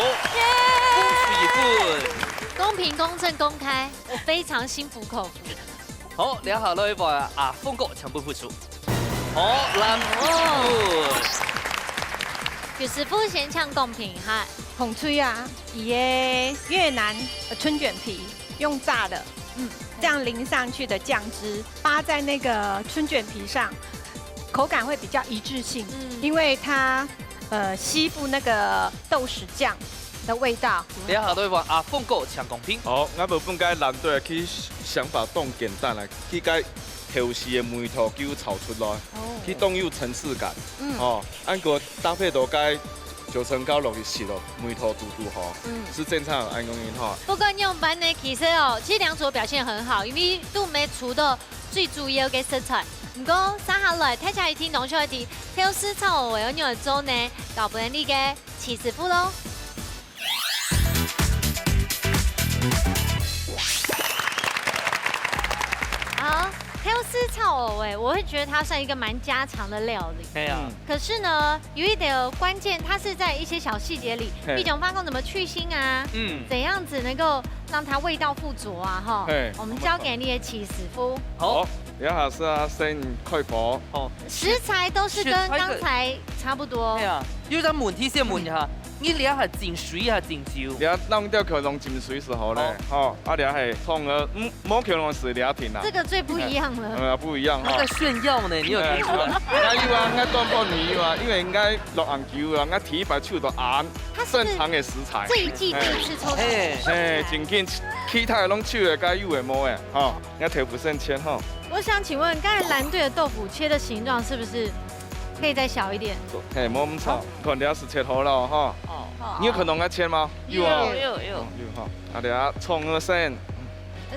Speaker 2: 恭喜一份。
Speaker 1: 公平、公正、公开，我非常心服口服。
Speaker 2: 好，两下来一把风哥抢本付出。好，蓝分。
Speaker 1: 许师傅先抢公平哈，
Speaker 8: 红吹啊，伊的越南春卷皮用炸的，这样淋上去的酱汁扒在那个春卷皮上，口感会比较一致性，因为它吸附那个豆豉酱的味道。
Speaker 2: 两下来一把风哥抢公平。
Speaker 5: 好，我部分该难对去想法动简单来，去该调丝的梅头给炒出来，去动有层次感。按个搭配到该9层高落去洗了梅头嘟嘟哈，是正常的按公因哈。
Speaker 1: 不过用班呢，其实两组表现很好，因为都没除到最主要的食材。不过三下来睇下一天农出一题，挑丝炒我有用做呢，搞不能呢嘅齐师傅咯。好，挑丝炒藕我会觉得它算一个蛮家常的料理。
Speaker 2: 对呀。
Speaker 1: 可是呢，有一点关键，它是在一些小细节里，一种方法怎么去腥啊，怎样子能够让它味道附着啊，哈。我们交给你的齐师傅。
Speaker 5: 好，然后是先开火。
Speaker 1: 哦。食材都是跟刚才差不多。
Speaker 2: 对啊，有咱问题先问一下。你俩系真水还是真酒？
Speaker 5: 俩弄掉可能真水是好嘞，吼，俩系创个冇可能是俩甜啦。
Speaker 1: 这个最不一样了。
Speaker 5: 不一样
Speaker 2: 哈。在炫耀呢，你有听出来？
Speaker 5: 那有啊，我当过年啊，因为应该落红球啊，我提把手都按正常的食材。
Speaker 1: 这一季第一次抽到。
Speaker 5: 真紧，其他的拢手的该有的冇的，吼，我头不剩钱吼。
Speaker 1: 我想请问，刚才蓝队的豆腐切的形状是不是可以再小一点？
Speaker 5: 冇咁长，可能是切好了哈。你有可能要切吗？
Speaker 6: 有
Speaker 5: 哈。俩葱2线。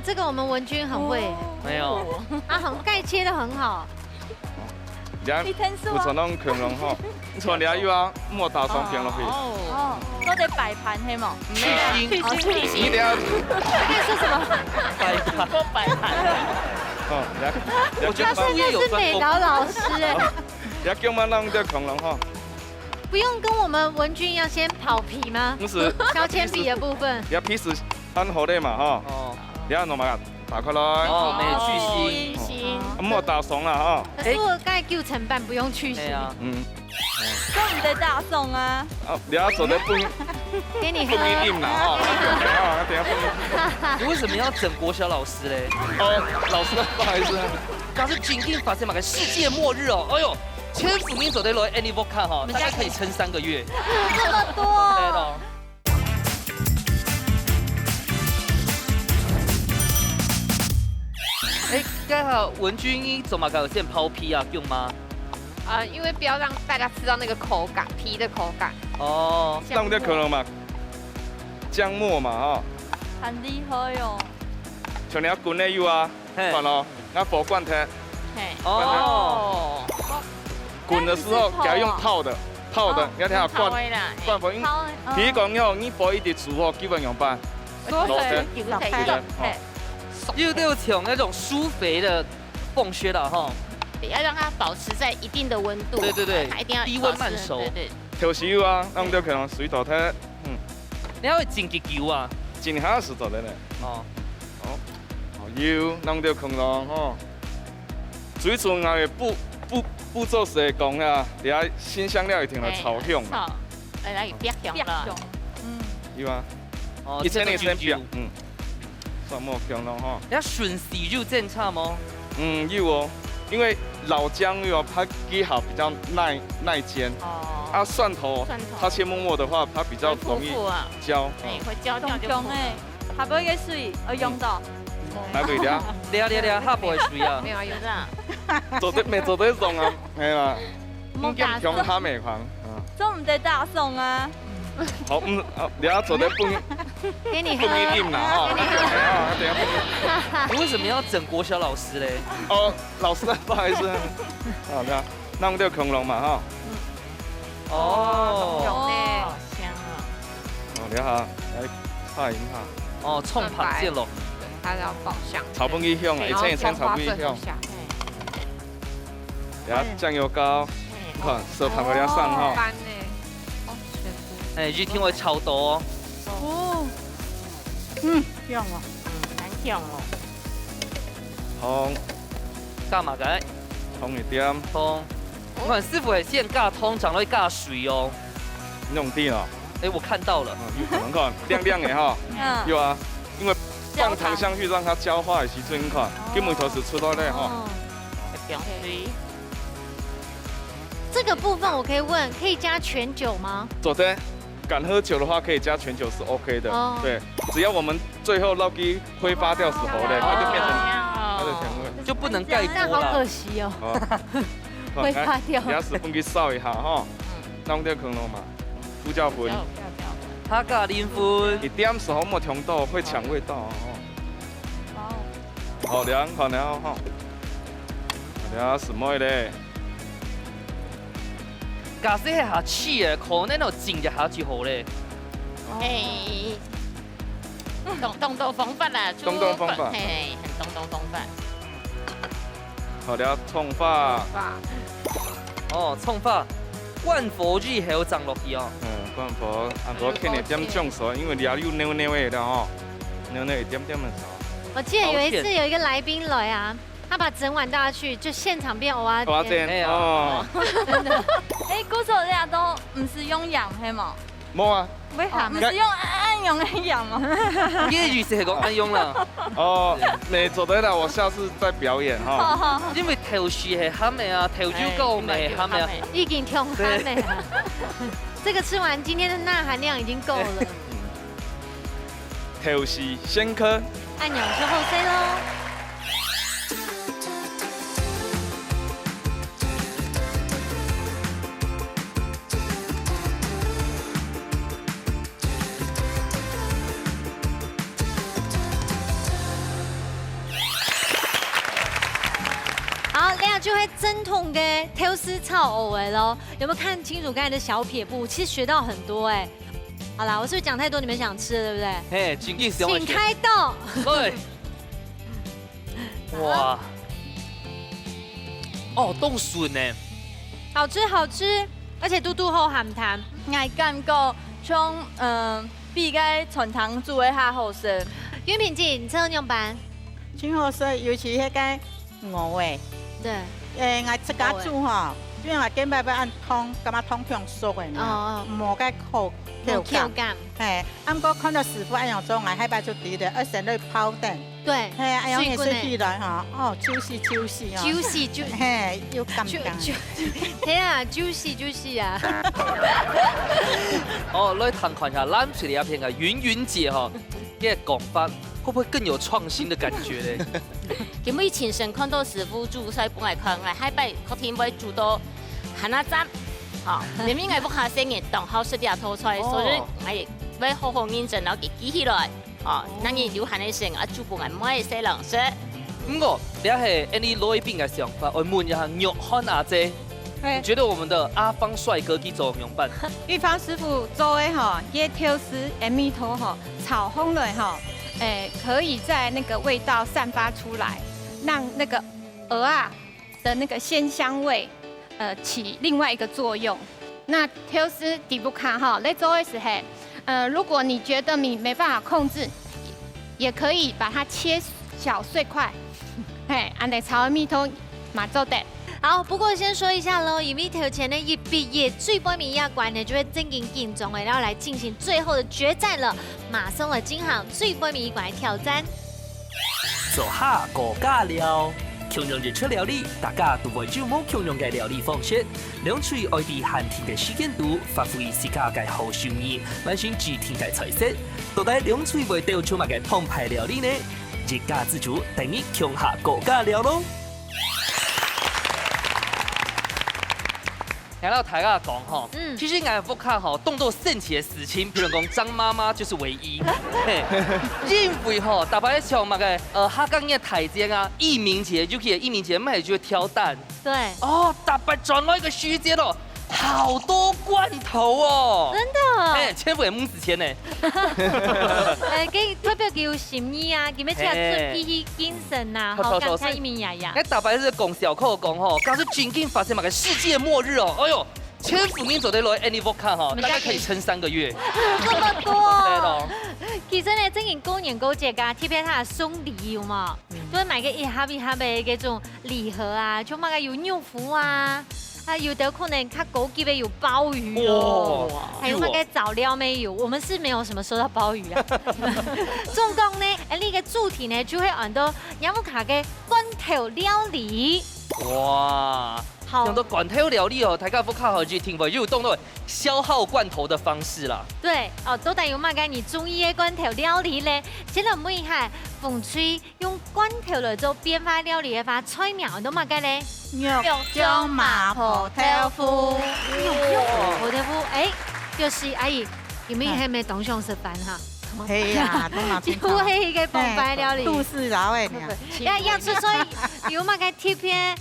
Speaker 1: 这个我们文君很会。
Speaker 2: 没有。
Speaker 1: 他很盖切的很好。
Speaker 5: 俩不可能可能哈。从俩有啊，莫打双边落去。
Speaker 4: 都得摆盘黑嘛。
Speaker 2: 去腥。
Speaker 5: 你俩。
Speaker 1: 可以说什么？
Speaker 6: 摆盘。
Speaker 2: 我觉得
Speaker 1: 他现在是美劳老师哎。
Speaker 5: 俩叫我弄掉恐龙哈。
Speaker 1: 不用跟我们文君一样先跑皮吗？
Speaker 5: 不是，
Speaker 1: 削铅笔的部分。
Speaker 5: 俩皮是按好的嘛哈。俩弄嘛打开来。
Speaker 2: 没去腥。
Speaker 5: 莫打怂了哈。
Speaker 1: 可是我刚才9层半不用去腥。
Speaker 4: 终于的大送啊！
Speaker 5: 俩做的不
Speaker 1: 给你喝。
Speaker 5: 不一定啦哈。等下
Speaker 2: 你为什么要整国小老师嘞？
Speaker 5: 老师不好意思。
Speaker 2: 刚是今天发生嘛个世界末日哦，哎呦！千府民走的来 Any Vodka 哈，大概可以撑3个月。
Speaker 1: 这么多。对了。
Speaker 2: 刚好文君怎么搞现抛皮啊，用吗？
Speaker 8: 因为不要让大家吃到那个口感，皮的口感。
Speaker 5: 哦。弄掉可能嘛，姜末嘛哈。
Speaker 4: 很厉害哟。
Speaker 5: 像你要滚的有啊，完了，我火罐头。
Speaker 2: 哦。
Speaker 5: 滚的时候给它用泡的，你要听下灌
Speaker 6: 啦，
Speaker 5: 灌粉，因
Speaker 4: 好，
Speaker 5: 比如讲要你煲一碟煮哦，基本用办。
Speaker 4: 缩水，
Speaker 6: 就可以
Speaker 5: 对
Speaker 4: 嘿，
Speaker 2: 又六种那种疏肥的凤靴了哈。
Speaker 6: 要让它保持在一定的温度。
Speaker 2: 对，
Speaker 6: 它一定要
Speaker 2: 低温慢熟。
Speaker 6: 对。
Speaker 5: 调豉油啊，咱们就可能水头睇，
Speaker 2: 你要会整一球啊。
Speaker 5: 真下是做的咧。
Speaker 2: 哦。
Speaker 5: 油，咱们就可能吼。水船啊步骤是会讲啊，底下新香料一定来炒香嘛。
Speaker 6: 来别香了。
Speaker 5: 有啊。
Speaker 2: 哦，
Speaker 5: 一千年先
Speaker 2: 表。
Speaker 5: 算冇香咯吼。
Speaker 2: 要顺时就正差吗？
Speaker 5: 有哦，因为老姜油它记好比较耐煎。啊，蒜头它切末末的话，它比较容易焦。
Speaker 6: 会焦掉就。
Speaker 4: 香诶，下杯嘅水用到。
Speaker 5: 来对了。
Speaker 2: 了，下不会水啊。
Speaker 6: 没有用的。
Speaker 5: 做得用啊，系啦。
Speaker 1: 冇打
Speaker 5: 用它美狂。
Speaker 4: 做唔得大送啊。
Speaker 5: 好，你要做得不
Speaker 1: 给你喝。
Speaker 5: 不一定啦，哈。等下
Speaker 2: 你为什么要整国小老师嘞？
Speaker 5: 哦，老师，不好意思。好的，那我们就恐龙嘛，哈。
Speaker 2: 哦。
Speaker 6: 好香啊！
Speaker 5: 你好，来拍一下。
Speaker 2: 哦，冲螃蟹咯。
Speaker 8: 它要爆香。
Speaker 5: 炒饭去香，一千炒饭去香。然后酱油膏，你看色盘给它上哈。
Speaker 2: 哎，就听我超多
Speaker 3: 哦。香哦。
Speaker 6: 很香哦。
Speaker 5: 通。
Speaker 2: 加嘛个？
Speaker 5: 通一点。
Speaker 2: 通。我看师傅会先加通，长会加水哦。
Speaker 5: 弄地了。
Speaker 2: 哎，我看到了。
Speaker 5: 有可能看亮亮的哈。有啊，因为放糖上去让它焦化的时阵，你看根本就是出到来哈。
Speaker 1: 这个部分我可以问，可以加全酒吗？
Speaker 5: 昨天敢喝酒的话，可以加全酒是 OK 的。对，只要我们最后捞鸡挥发掉死活的，它就变成它的甜味，
Speaker 2: 就不能盖锅了。
Speaker 1: 好可惜哦。挥发掉。
Speaker 5: 给它10分去烧一下哈，弄掉可能嘛，胡椒粉。
Speaker 2: 它加磷粉。
Speaker 5: 一点是好没调到，会抢味道哦。好凉，好凉哈。凉什么嘞？
Speaker 2: 假使下起嘅，可能就整一下就好咧。
Speaker 6: 哎，东东风法啦，
Speaker 5: 东东风法，
Speaker 6: 嘿，很东东风法。
Speaker 5: 好了，葱花。
Speaker 2: 哦，葱花，灌佛具还有长落去哦。
Speaker 5: 灌佛，我看一点酱熟，因为料有牛味的哦，牛一点点的熟。
Speaker 1: 我记得有一次有一个来宾来啊。他把整碗倒下去，就现场变蚵仔煎。
Speaker 5: 哦，
Speaker 1: 真的。
Speaker 4: 哎，古早人都唔是用盐系嘛？
Speaker 5: 冇啊。
Speaker 4: 为啥？唔是用安用的盐吗？
Speaker 2: 粤语是讲安用啦。
Speaker 5: 哦，没做得了，我下次再表演哈。
Speaker 2: 因为头绪系咸的啊，头酒够味咸的啊。
Speaker 1: 已经挺咸的。这个吃完，今天的钠含量已经够了。
Speaker 5: 头绪先科。
Speaker 1: 按钮之后 C 喽。好，两就会蒸桶嘅挑丝炒藕哎喽，有没有看清楚刚才的小撇步？其实学到很多哎。好啦，我是不是讲太多？你们想吃对不对？
Speaker 2: 嘿，请
Speaker 1: 开动。
Speaker 2: 对。哇。哦，冻笋呢？
Speaker 1: 好吃好吃，而且嘟嘟好咸淡。
Speaker 4: 我感觉像比个传统煮的较好食。
Speaker 1: 袁品静，这样办？
Speaker 3: 真好食，尤其迄个鹅味。
Speaker 1: 对。
Speaker 3: 我自家煮吼，因为我今摆要按汤，感觉汤香熟的呢，冇个口感。嘿，不过看到师傅按样做，我迄摆就记得要先去泡蛋。
Speaker 1: 对。
Speaker 3: 嘿，按样也是起来哈，哦，juicy 哦。
Speaker 1: juicy
Speaker 3: 嘿，又干。
Speaker 1: 天啊，juicy 啊！
Speaker 2: 哦，来谈看下咱出嚟一片嘅云姐哈，嘅讲法会不会更有创新的感觉咧？
Speaker 6: 咁我亲身看到师傅煮，所以本来看我海摆客厅会煮到咸仔汁，好，明明我不下生嘅当好食啲拖出来，所以我要好好认真，然后记起来，哦，那你有咸嘅声啊，煮饭唔可以洗冷水。
Speaker 2: 不过，你係你攞一邊嘅想法，我問一下玉漢阿姐，你觉得我们的阿芳帅哥去做用办？
Speaker 8: 玉芳师傅做的哈，椰条丝的米头哈，炒烘了哈，可以在那个味道散发出来，让那个鹅啊的那个鲜香味，起另外一个作用。那条丝底部看哈，来做的时候，如果你觉得你没办法控制，也可以把它切小碎块，安尼炒的米头嘛做得。
Speaker 1: 好，不过先说一下喽，因为头前呢一毕业，最波米亚馆呢就会真紧紧张然后来进行最后的决战了。马上来进行最波米馆挑战。
Speaker 7: 做下国家料，庆祝日出料理，大家都会注目庆祝嘅料理方式。两嘴爱伫寒天嘅时间度，发挥自家嘅好手艺，完成具天嘅菜色。到底两嘴会调出乜嘅澎湃料理呢？一家之主等于庆下国家料咯。
Speaker 2: 听到大家讲哈，其实俺不看哈，动作盛起的事情，比如讲张妈妈就是唯一。因为哈，大白像那个哈港嘅台阶啊，义民节就可以，义民节卖就会挑担。
Speaker 1: 对。
Speaker 2: 哦，大白转到一个区间哦，好多罐头哦。
Speaker 1: 真的。
Speaker 2: 千不也蒙死钱呢。
Speaker 1: 给特别给有心意啊，给咩吃出皮精神呐，好感谢一名爷爷。
Speaker 2: 那大白是讲小口讲吼，刚是最近发生嘛个世界末日哦，哎呦。千府民走的来 Any Vodka 哈，大概可以撑3个月。
Speaker 1: 这么多。
Speaker 2: 对咯。
Speaker 1: 其實咧，真係過年過節啊，特別他送禮有嘛，都會買個一盒嘅嗰種禮盒啊，就買個有牛脯啊，有的可能較高級的有鮑魚哦，還有買個早料沒有，我們是沒有什麼收到鮑魚啊。總共呢，呢個主題呢就會按到雅木卡嘅罐頭料理。
Speaker 2: 哇！用到罐頭料理哦，大家不看好去聽不？就動到消耗罐頭的方式啦。
Speaker 1: 對，哦，到底有乜嘅你中意嘅罐頭料理咧？先嚟問一下，風吹用罐頭嚟做變化料理嘅話，菜餚都乜嘅咧？
Speaker 3: 肉醬麻婆豆腐。
Speaker 1: 麻婆豆腐，就是阿姨，有冇係咪當上食飯哈？
Speaker 3: 係啊，都嘛
Speaker 1: 幾乎係嘅澎湃料理。
Speaker 3: 都市佬誒，
Speaker 1: 要出所以有乜嘅貼片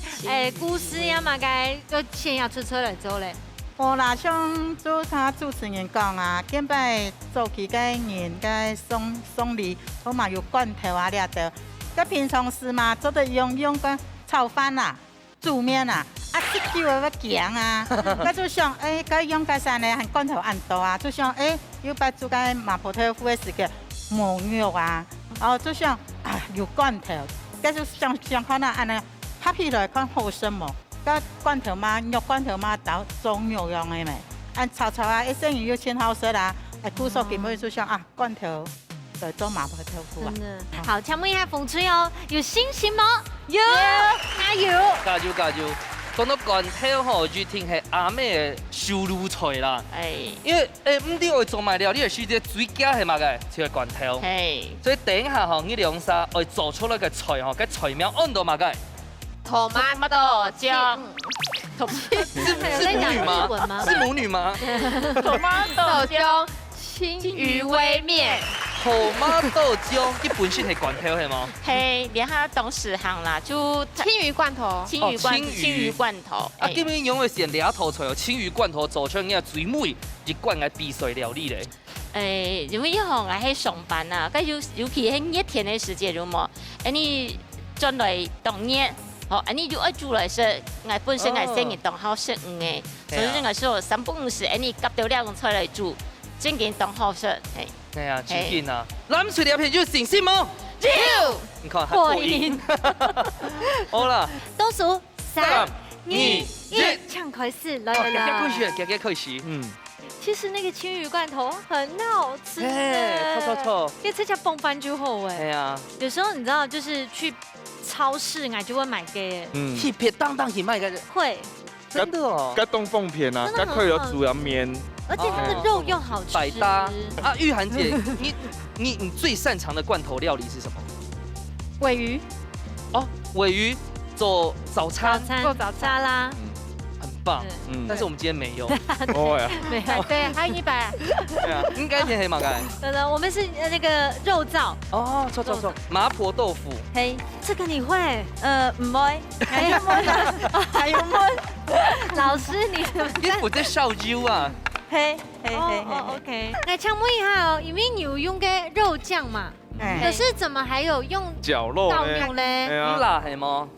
Speaker 1: 故事呀嘛嘅，就先要出嚟做咧。
Speaker 3: 我啦想做他主持人講啊，今擺做起個人個送禮，我嘛有罐頭啊了的，個平常時嘛做得用個炒飯啊、煮麵啊，食酒個醬啊，我就想個用個啥呢？含罐頭按多啊，就想要擺做個麻婆豆腐嘅時個冇肉啊，就想有罐頭，個就想看那按呢拍起來看好什麼。個罐頭嘛，肉罐頭嘛，到中肉用的咪，按炒啊，一生又清好食啦。古時候根本就想罐頭來做麻婆豆腐啊。
Speaker 1: 好，請問一下風吹哦，有信心嗎？有，加油！
Speaker 2: 加油！講到罐頭吼，就聽係阿妹嘅收入菜啦。因為唔啲會做埋料理嘅時節，最佳係乜嘅？就係罐頭。所以等一下吼，呢兩沙會做出來嘅菜吼，嘅菜名按到乜嘅？
Speaker 6: 토마토醬，
Speaker 2: 是母女嗎？是母女嗎？
Speaker 4: 토마토醬青魚煨麵。
Speaker 2: 토마토醬，佢本身係罐頭係嗎？
Speaker 6: 係，連下董事行啦，就
Speaker 8: 青魚罐頭。
Speaker 6: 青魚罐頭。
Speaker 2: 啊，今年因為是兩頭菜哦，青魚罐頭做出嘅最美一罐嘅必須料理咧。
Speaker 6: 因為以後我喺上班啊，咁尤其喺熱天嘅時節，如麼，你進來凍熱。哦，你就愛煮來食，我本身我生意當好食嘅，所以我說3不5時，你夾到2個菜來煮，真嘅當好食。
Speaker 2: 係啊，真嘅啊！攬住條片要誠心冇？
Speaker 6: 要。
Speaker 2: 你看還過癮。好啦，
Speaker 1: 倒數3、2、
Speaker 2: 1，
Speaker 1: 唱開始來了。
Speaker 2: 給開始。
Speaker 1: 其實那個青魚罐頭很好吃。
Speaker 2: 錯。
Speaker 1: 可以吃下崩飯就好哎。
Speaker 2: 係啊。
Speaker 1: 有時候你知道，就是去超市我就會買嘅。
Speaker 2: 鐵片當去賣嘅。
Speaker 1: 會。
Speaker 2: 真的哦。
Speaker 5: 該凍鳳片啊，該可以有煮了麵。
Speaker 1: 而且它的肉又好吃。
Speaker 2: 百搭。啊，玉涵姐，你最擅長的罐頭料理是什麼？
Speaker 8: 鮪魚。
Speaker 2: 哦，鮪魚做早餐。
Speaker 1: 做早餐啦。
Speaker 2: 很棒，
Speaker 5: 嗯
Speaker 2: 但是我们今天没有。
Speaker 5: 哦呀，
Speaker 1: 没有，对，还有100。
Speaker 2: 对啊，应该填黑马盖。
Speaker 1: 等等，我们是那个肉燥，
Speaker 2: 哦，错，麻婆豆腐。
Speaker 4: 嘿，
Speaker 1: 这个你会？
Speaker 4: 唔会，还有冇？还有冇？
Speaker 1: 老师，你怎么
Speaker 2: 你负责烧酒啊？
Speaker 4: 嘿，
Speaker 1: 哦，OK。来，请问一下哦，因为你有用个肉酱嘛，可
Speaker 3: 哎，
Speaker 1: 是怎么还有用
Speaker 5: 绞肉
Speaker 1: 稻
Speaker 5: 呢？
Speaker 1: 用嘞？
Speaker 5: 哎呀，
Speaker 2: 辣系吗？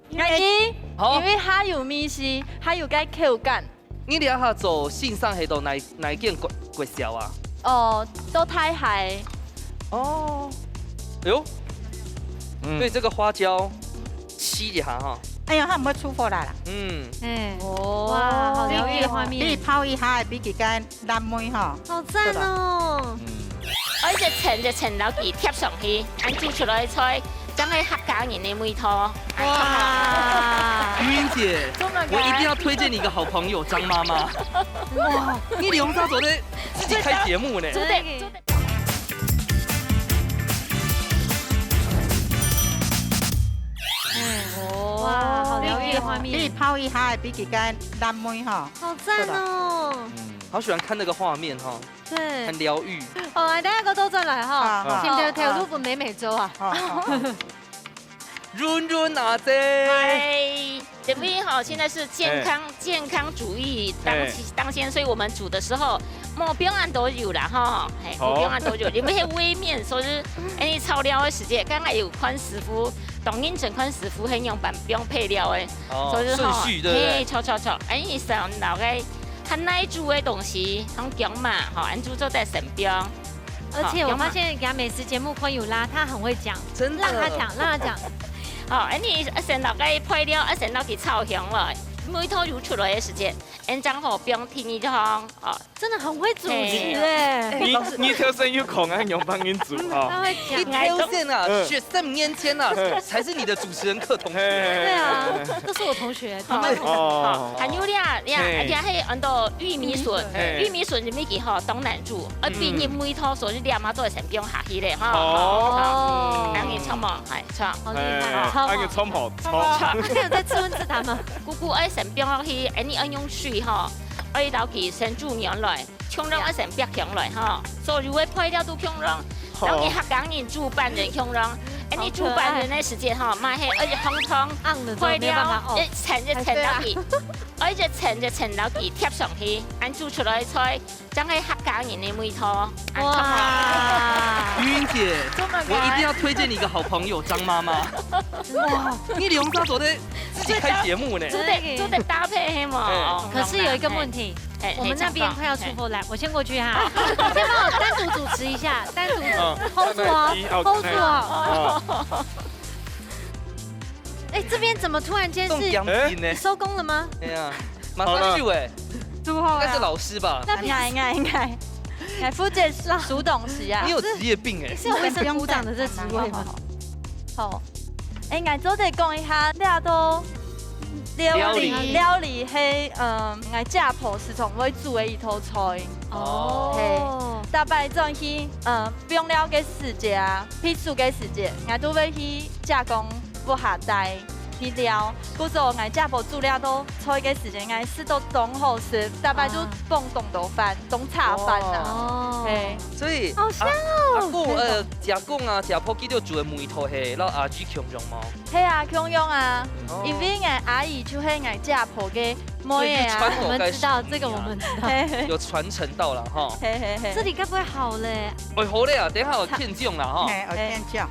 Speaker 4: 因为它有米丝，它有该口感。
Speaker 2: 你俩下做线上系度哪件国小啊？
Speaker 4: 哦，都太嗨。
Speaker 2: 哦，哎呦，对这个花椒沏一下哈。
Speaker 3: 哎呀，它唔会出火啦啦，
Speaker 1: 哎，
Speaker 4: 哦，
Speaker 1: 哇，好疗愈的画
Speaker 3: 你
Speaker 1: 面，
Speaker 3: 泡一下比佢嘅蓝莓吼，
Speaker 1: 好赞哦！
Speaker 6: 我一層樓記貼上去，按煮出來的菜，將係客家人的味道。
Speaker 1: 哇，
Speaker 2: 玉英姐，我一定要推荐你一个好朋友张妈妈。哇，你李红莎昨天自己开节目呢。
Speaker 6: 煮得。
Speaker 1: 哇，好疗愈的画
Speaker 3: 你
Speaker 1: 面，
Speaker 3: 泡一下比佢嘅蓝莓吼，
Speaker 1: 好赞哦！
Speaker 2: 好喜欢看那个画面哈，
Speaker 1: 对，
Speaker 2: 很疗愈。
Speaker 1: 好，来，大家个都再来哈，
Speaker 3: 啊
Speaker 1: 先不要跳入本美美洲啊。
Speaker 2: 润润啊姐，
Speaker 6: 哎，这边哈现在是健康主义当先，所以我们煮的时候莫表案都有啦哈，哎，莫表案都有，你们迄微面说是你炒料的时间，刚刚有款师傅，当然整款师傅很用板不用配料的，所以
Speaker 2: 顺序对不对？
Speaker 6: 炒，哎，你上老个很耐煮的东西，从姜嘛，哈，按煮做在身边。
Speaker 1: 而且我发现给他美食节目昆友拉，他很会讲，
Speaker 2: 真的。
Speaker 1: 让他讲。
Speaker 6: 哦，你先落个配料，先落去炒香了，每套油出来的时间，正好不用听你就好哦。
Speaker 1: 真的很会主持哎，
Speaker 5: 你挑生有空啊，用帮你煮啊。
Speaker 1: 他会
Speaker 2: 你
Speaker 1: 讲。
Speaker 2: 挑线啊，学生年前啊，才是你的主持人课同学。
Speaker 1: 对啊，都是我同学，他们
Speaker 5: 哦，
Speaker 6: 还有俩，而且还按到玉米笋，玉米笋入面去吼当难煮，而比你每套所是两码做成不用下去嘞哈。
Speaker 1: 哦，
Speaker 6: 两年炒嘛，系炒。
Speaker 1: 好厉害，
Speaker 5: 那个葱好炒。
Speaker 1: 他有在吃蚊子汤吗？
Speaker 6: 姑姑爱成边落去，你要用水哈，爱倒去先煮凉来，冲凉爱成别强来哈，所有的配料都强凉，然后你客家人煮饭人强凉，你煮饭人的时间哈，买迄而且烘汤配料一层落去，而且层落去贴上去，按煮出来的菜，真係客家人的味道。
Speaker 1: 哇，
Speaker 2: 玉英姐，我一定要推荐你一个好朋友张妈妈。哇，你李红莎昨天自己开节目呢。
Speaker 6: 煮得搭配嘛。
Speaker 1: 可是有一个问题，我们那边快要出货来，我先过去哈，你先帮我单独主持一下，单独 hold 住哦，hold 住哦。哎，这边怎么突然间是
Speaker 2: 呢？
Speaker 1: 收工了吗？
Speaker 2: 哎呀，马上去哎，
Speaker 8: 祝贺
Speaker 2: 应该是老师吧？
Speaker 4: 应该，来负责数东西啊
Speaker 2: 你。有职业病哎。
Speaker 1: 是有卫生股长的这职位吗？
Speaker 4: 好，我做得讲一下，你都料理迄我家婆是从会煮的一套菜。
Speaker 1: 哦，
Speaker 4: 大摆转去不用了解时间啊，批数嘅时间，我都会去加工不下带去料。故说我家婆煮了都菜嘅时间，我是都冻好食，大摆就蹦冻豆饭、冻炒饭呐。
Speaker 1: 哦，
Speaker 4: 嘿，
Speaker 2: 所以
Speaker 1: 好香
Speaker 2: 阿公食公啊，食破记得煮的梅头嘿，然后阿姊强用吗？
Speaker 4: 嘿啊，强用啊，因为我阿姨就係我家婆嘅妹啊。
Speaker 1: 我们知道这个，我们知道。
Speaker 2: 有传承到了哈。
Speaker 1: 这里该不会好嘞？
Speaker 2: 哎，好嘞啊，等一下有片酱了哈。
Speaker 3: 嘿，我先讲，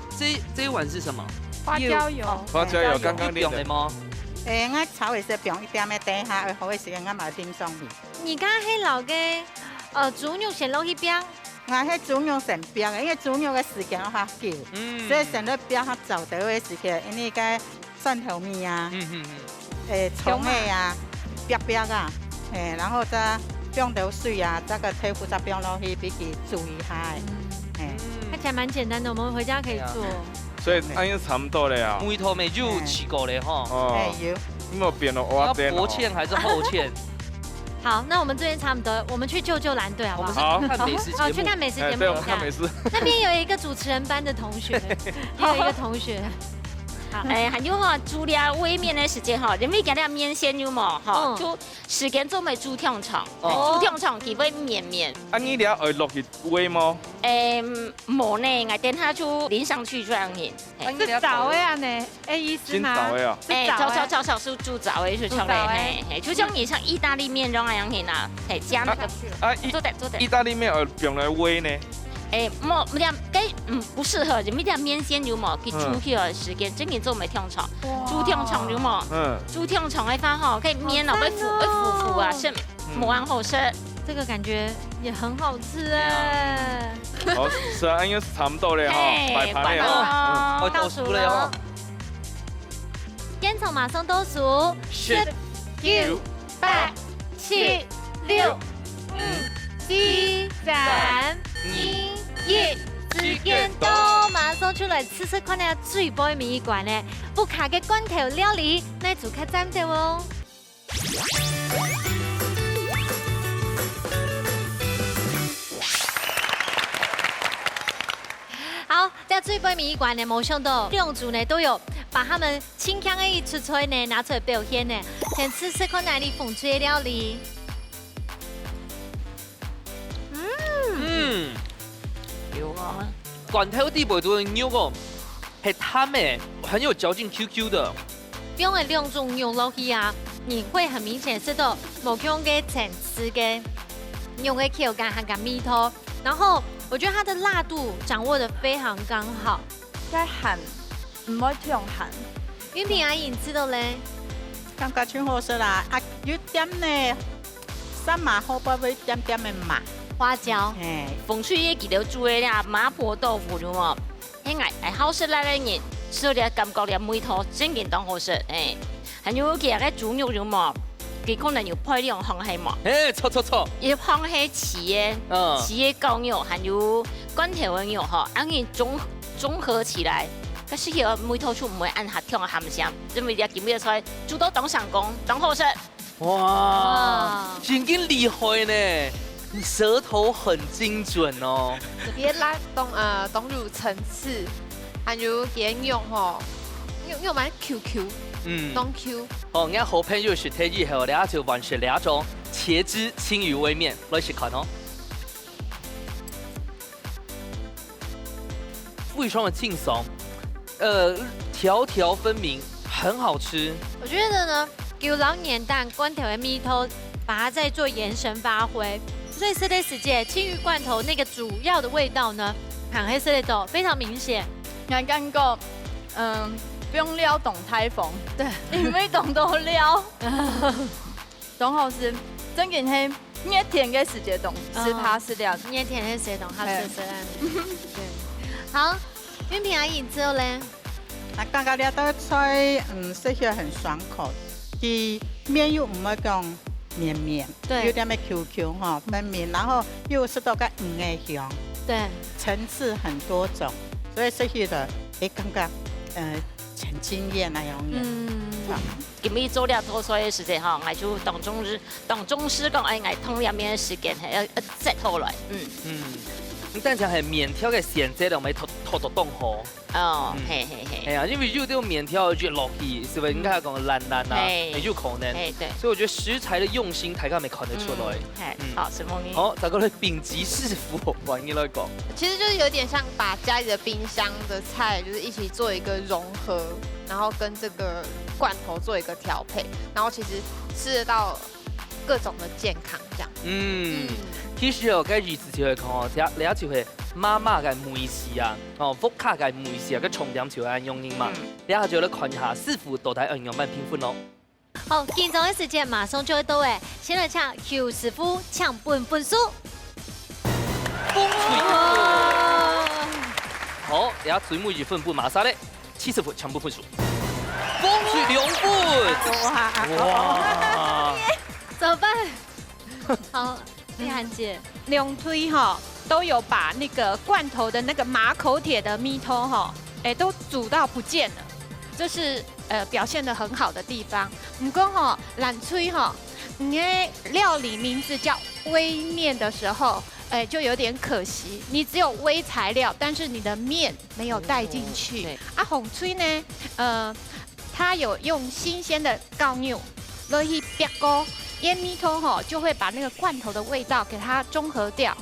Speaker 2: 这一碗是什么？
Speaker 8: 花椒油，
Speaker 5: 花椒油刚刚
Speaker 2: 用的吗？
Speaker 3: 诶，我炒的时候放一点的底下，好的时间我买点上去。
Speaker 1: 你刚刚黑老嘅猪肉先落去边，
Speaker 3: 我迄猪肉成标的，因为猪肉的时间较久，所以成了标较早得的时间，因为个蒜头米啊，葱的啊，标啊，然后再放流水啊，这个豆腐再放落去，比起煮一下，
Speaker 1: 看起来蛮简单的，我们回家可以做。
Speaker 5: 所以安尼差不多了啊。
Speaker 2: 梅头梅就起过了哈。
Speaker 5: 哦，
Speaker 3: 有。
Speaker 5: 你有变了蚵仔煎
Speaker 2: 薄芡还是厚芡？
Speaker 1: 好，那我们这边差不多，我们去救救蓝队好不好？
Speaker 2: 我们是看美食节目。
Speaker 1: 好，去看美食节目。
Speaker 5: 对，我们看美食。
Speaker 1: 那边有一个主持人班的同学，也有一个同学。
Speaker 6: 还有哈煮了煨面的时间哈，因为今日面线有冇哈，就时间做咪煮挺长，煮挺长佢会绵绵。
Speaker 5: 啊，你俩会落去煨吗？
Speaker 6: 冇呢，我等下就淋上去这样子。
Speaker 8: 是早呀呢？意思
Speaker 5: 真
Speaker 8: 吗？
Speaker 5: 早的啊！
Speaker 6: 早是煮早的是出来，就像你像意大利面这样子啦，加那个
Speaker 5: 啊，
Speaker 6: 做的。
Speaker 5: 意大利面用来煨呢？
Speaker 6: 冇点不适合，就点面线有冇？佢煮起来时间，真嘅做咪挺长，煮挺长有冇？煮挺长的话吼，可以面落会糊啊，是冇安好吃。
Speaker 1: 这个感觉也很好吃哎。
Speaker 5: 哦，是啊，应该是差不多了哈，摆盘了哈。
Speaker 2: 我倒数了哦。
Speaker 1: 烟草马上倒数，10、9、8、7、6、5、4、3、2、1，时间到，马上出来吃吃看下最杯面馆呢，不卡嘅罐头料理，那煮开蘸掉哦。好，在最杯面馆呢，冇想到两组呢都有把他们清香的蔬菜呢拿出来表现呢。先吃吃看哪里风吹的料理。
Speaker 6: 有啊，
Speaker 2: 罐头底部做的牛哦，是汤的，很有嚼劲 ，QQ 的。
Speaker 1: 用了两种牛肉去啊，你会很明显吃到某种嘅层次嘅牛的口感和个米头，然后我觉得它的辣度掌握的非常刚好。
Speaker 4: 该鹹，唔可以用鹹。
Speaker 1: 云平阿姨，你知道嘞？
Speaker 3: 感覺真好食啦，啊，有點呢，三麻好不會點點的麻，
Speaker 1: 花椒，
Speaker 6: 风趣也记得煮的啦，麻婆豆腐有冇？爱好食来的人，吃到的感觉的味道真嘅当好食，还有其他嘅猪肉有冇？佢可能有配兩行係嘛？
Speaker 2: 錯，
Speaker 6: 一行係豉嘅，豉嘅高肉，還有罐頭嘅肉嗬，安尼綜合起來，可是個味道就唔會按下跳鹹香，因為你見唔出來，煮到當上工，當好食。
Speaker 2: 哇，真嘅厲害呢！你舌頭很精準哦。
Speaker 9: 別拉當入層次，還有點用吼，用蠻 QQ。东 Q
Speaker 2: 哦，俺好朋友是特意后，然后就完成两种茄汁青鱼煨面，来试看哦。非常的劲爽，条条分明，很好吃。
Speaker 1: 我觉得呢，牛老年蛋罐头的米头，把它再做延伸发挥。瑞士的世界青鱼罐头那个主要的味道呢，很黑色的豆非常明显。
Speaker 4: 我感觉，不用撩懂台风，对，因为懂都撩，懂好吃，真嘅係熱甜嘅時節懂，是它是料，
Speaker 1: 熱甜嘅時懂，它是色案。對，好，云平阿姨之後咧，
Speaker 3: 啊，剛剛呢道菜，食起來很爽口，啲面又唔係講綿綿，
Speaker 1: 對，
Speaker 3: 有點嘅 QQ 哈分明，然後又食到個嘅香，
Speaker 1: 對，
Speaker 3: 層次很多種，所以食起來，感覺很驚豔那樣嘅。
Speaker 6: 今日做了多菜的時間哈，我就當中師講，我通入面嘅時間係一隻好來，
Speaker 2: 你等下係麵條嘅餡質就咪拖到凍河。
Speaker 6: 哦，嘿。
Speaker 2: 哎呀，因為有這種麵條就落去，是不是？應該講爛啊，沒有可能。
Speaker 6: 對。
Speaker 2: 所以我覺得食材的用心，大家沒看得出來。
Speaker 6: 好，什麼？
Speaker 2: 好，再過來丙級師傅玩意來講。
Speaker 9: 其實就是有點像把家裡的冰箱的菜，就是一起做一個融合，然後跟這個罐頭做一個調配，然後其實吃得到各種的健康，這樣。
Speaker 2: 其實哦，該日子就會講哦，你一就係媽媽嘅梅士啊，福卡嘅梅士啊，個重點就係用英嘛。你下就嚟看一下師傅到底應用乜評分咯。
Speaker 1: 好，緊張嘅時間馬上就會到誒，先來請 Q 師傅搶分數。
Speaker 2: 好，你下最尾一分半馬上咧，70分搶分數。風水2分。哇！
Speaker 1: 怎麼辦？好。麗涵姐，
Speaker 8: 兩推都有把那個罐頭的那個馬口鐵的米頭都煮到不見了，這是表現得很好的地方。不過冷吹你的料理名字叫煨麵的時候，
Speaker 10: 就有点可惜，你只有微材料，但是你的面没有带进去。红炊呢，它有用新鲜的高牛落去煸锅，腌米头吼就会把那个罐头的味道给它中和掉。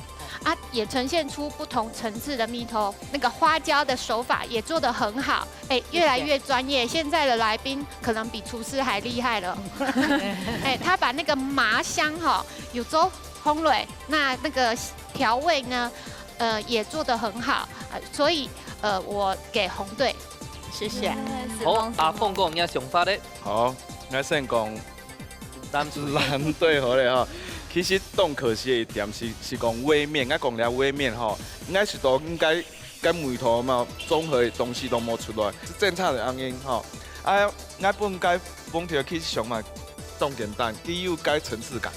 Speaker 10: 也呈现出不同层次的米头，那个花椒的手法也做得很好，越来越专业。现在的来宾可能比厨师还厉害了。他把那个麻香有做烘焙，那个调味呢，也做得很好，所以我给红队，谢谢。
Speaker 2: 好，阿凤讲有想法咧。
Speaker 5: 好，我先讲蓝队好咧哈。其实当可惜的一点是讲微面，我讲了微面吼，应该跟梅头嘛综合的东西都冇出来，是正常的原因吼。我本该放条去想嘛，冻简单，佢有该层次感，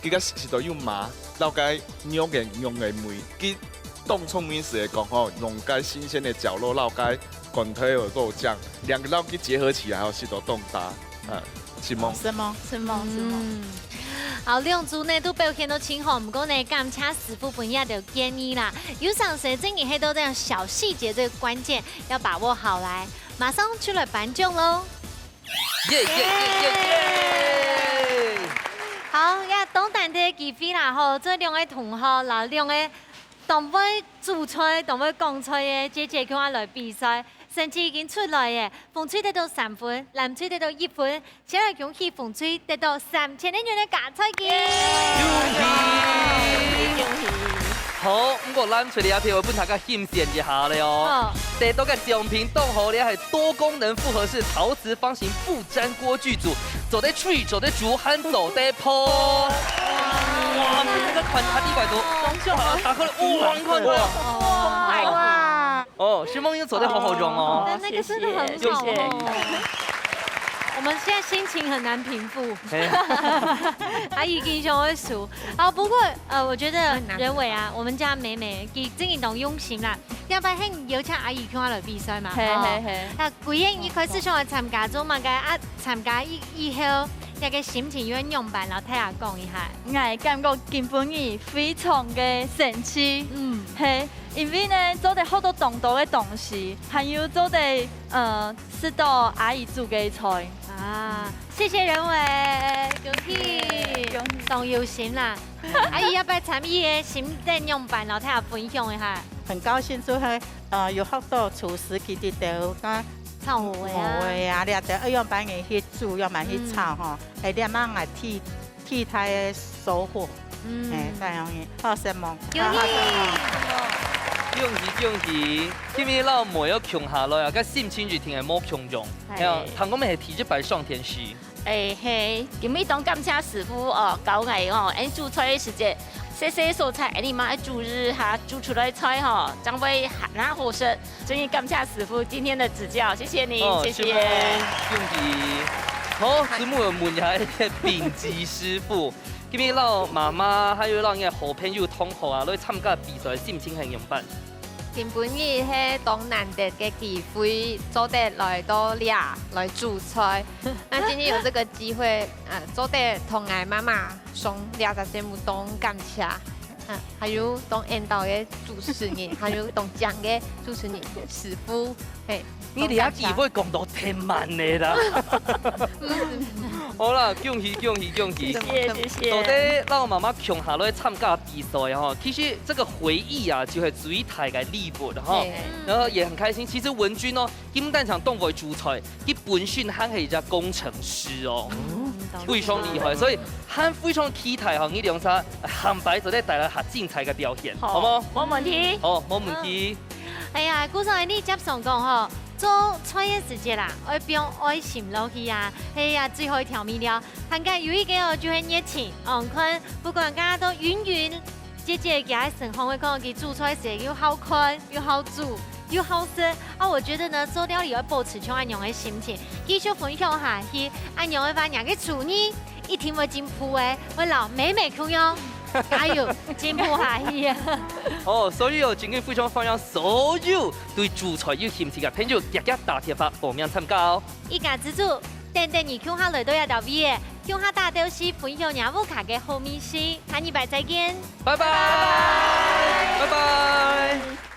Speaker 5: 佢个是都有麻，到该用嘅梅，佢冻聪明时来讲吼，用该新鲜的绞肉，到该滚推的肉酱，两个肉去结合起来吼，是都冻搭，是吗？
Speaker 3: 是吗？
Speaker 10: 是吗？是吗？
Speaker 1: 好，兩組呢都表現到清楚，唔過呢感謝師傅本日就建議啦，有上誰正而喺到這樣小細節這個關鍵要把握好來，馬上出來頒獎嘍！好，呀，當蛋的機會啦，吼，這兩位同學嗱，兩位當位主菜、當位講菜嘅姐姐佢話來比賽。成績已經出來嘅，馮翠得到3分，藍翠得到1分，先來恭喜馮翠得到3000元嘅加菜金。
Speaker 2: 恭喜！好，不過藍翠你阿片我本大家獻獻一下咧哦。得到嘅獎品當好咧係多功能複合式陶瓷方形不粘鍋具組，走得 tree， 走得竹，還走得坡。哇！這個款差100多，打開了，哇！你看哇！哦，徐梦英走得好好用哦，
Speaker 1: 那个真的很好哦。我们现在心情很难平复，阿姨跟上会输。好，不过我觉得任伟啊，我们家美美佢真係當用心啦。要不然有請阿姨佢來比賽嘛？係。啊，貴英一開始想來參加咗嘛？嘅參加以後，一個心情有點樣辦？然後睇下講一下。
Speaker 4: 我感覺根本係非常嘅神奇，係。因為呢，做得好多動作嘅東西，還有做得是到阿姨煮嘅菜
Speaker 1: 啊！謝謝任偉，恭喜，當有心啦！阿姨要不要參與嘅心得樣辦，然後睇下分享一下？
Speaker 3: 很高興做係有好多廚師佢哋都講
Speaker 1: 炒粿啊，
Speaker 3: 你就一樣擺嘅去煮，要買去炒吼，係點樣嚟替他嘅收穫？這樣嘅，好羨慕，
Speaker 2: 恭喜！今日老妹要窮下來啊，個心情就挺係冇窮用。唐公咪係提一擺上天時。
Speaker 6: 嘿，今日當感謝師傅教我按煮菜嘅時節，些蔬菜，你媽煮日下煮出來菜將會很好食。真係感謝師傅今天的指教，謝謝你，謝謝。
Speaker 2: 恭喜！好，子母問一下丙級師傅。今日老媽媽還有讓嘅好朋友同學啊，來參加比賽，心情係點辦？
Speaker 9: 根本伊係當難得嘅機會，做得來到倆來煮菜。那今天有這個機會，做得同愛媽媽送倆隻節目當感謝，還有當引導嘅主持人，還有當講嘅主持人師傅，
Speaker 2: 你哋機會講到太慢嘅啦。好啦，恭喜！謝
Speaker 6: 謝。
Speaker 2: 到底讓媽媽窮下來參加比賽哈，其實這個回憶啊，就係最大嘅禮物哈。然後也很開心。其實文君哦，金蛋場當為主菜，佢本身還係一個工程師哦，非常厲害，所以很非常期待哈，你兩隻韓白就帶來下精彩嘅表現，好冇？
Speaker 6: 冇問題。
Speaker 2: 好，冇問題。
Speaker 1: 哎呀，古上你接上講吼。做菜嘅時節啦，我變愛心落去啊！係呀，最後一條米料，大家有一個就係熱情，看不管大家都遠，姐姐嘅喺生活會講佢煮菜時又好看又好煮又好食啊！我覺得呢，做料理要保持像安樣嘅心情，繼續分享下去，安樣嘅把人嘅廚藝一定會進步嘅，會留美美口樣。加油，進步下去啊！
Speaker 2: 哦，所以今日非常歡迎所有對煮菜有興趣嘅朋友，大家打電話報名參加哦！
Speaker 1: 依家資助，等你傾下來到一條尾嘅向下大雕西分享雅木卡嘅好美食，下礼拜再见，
Speaker 2: 拜拜，拜拜。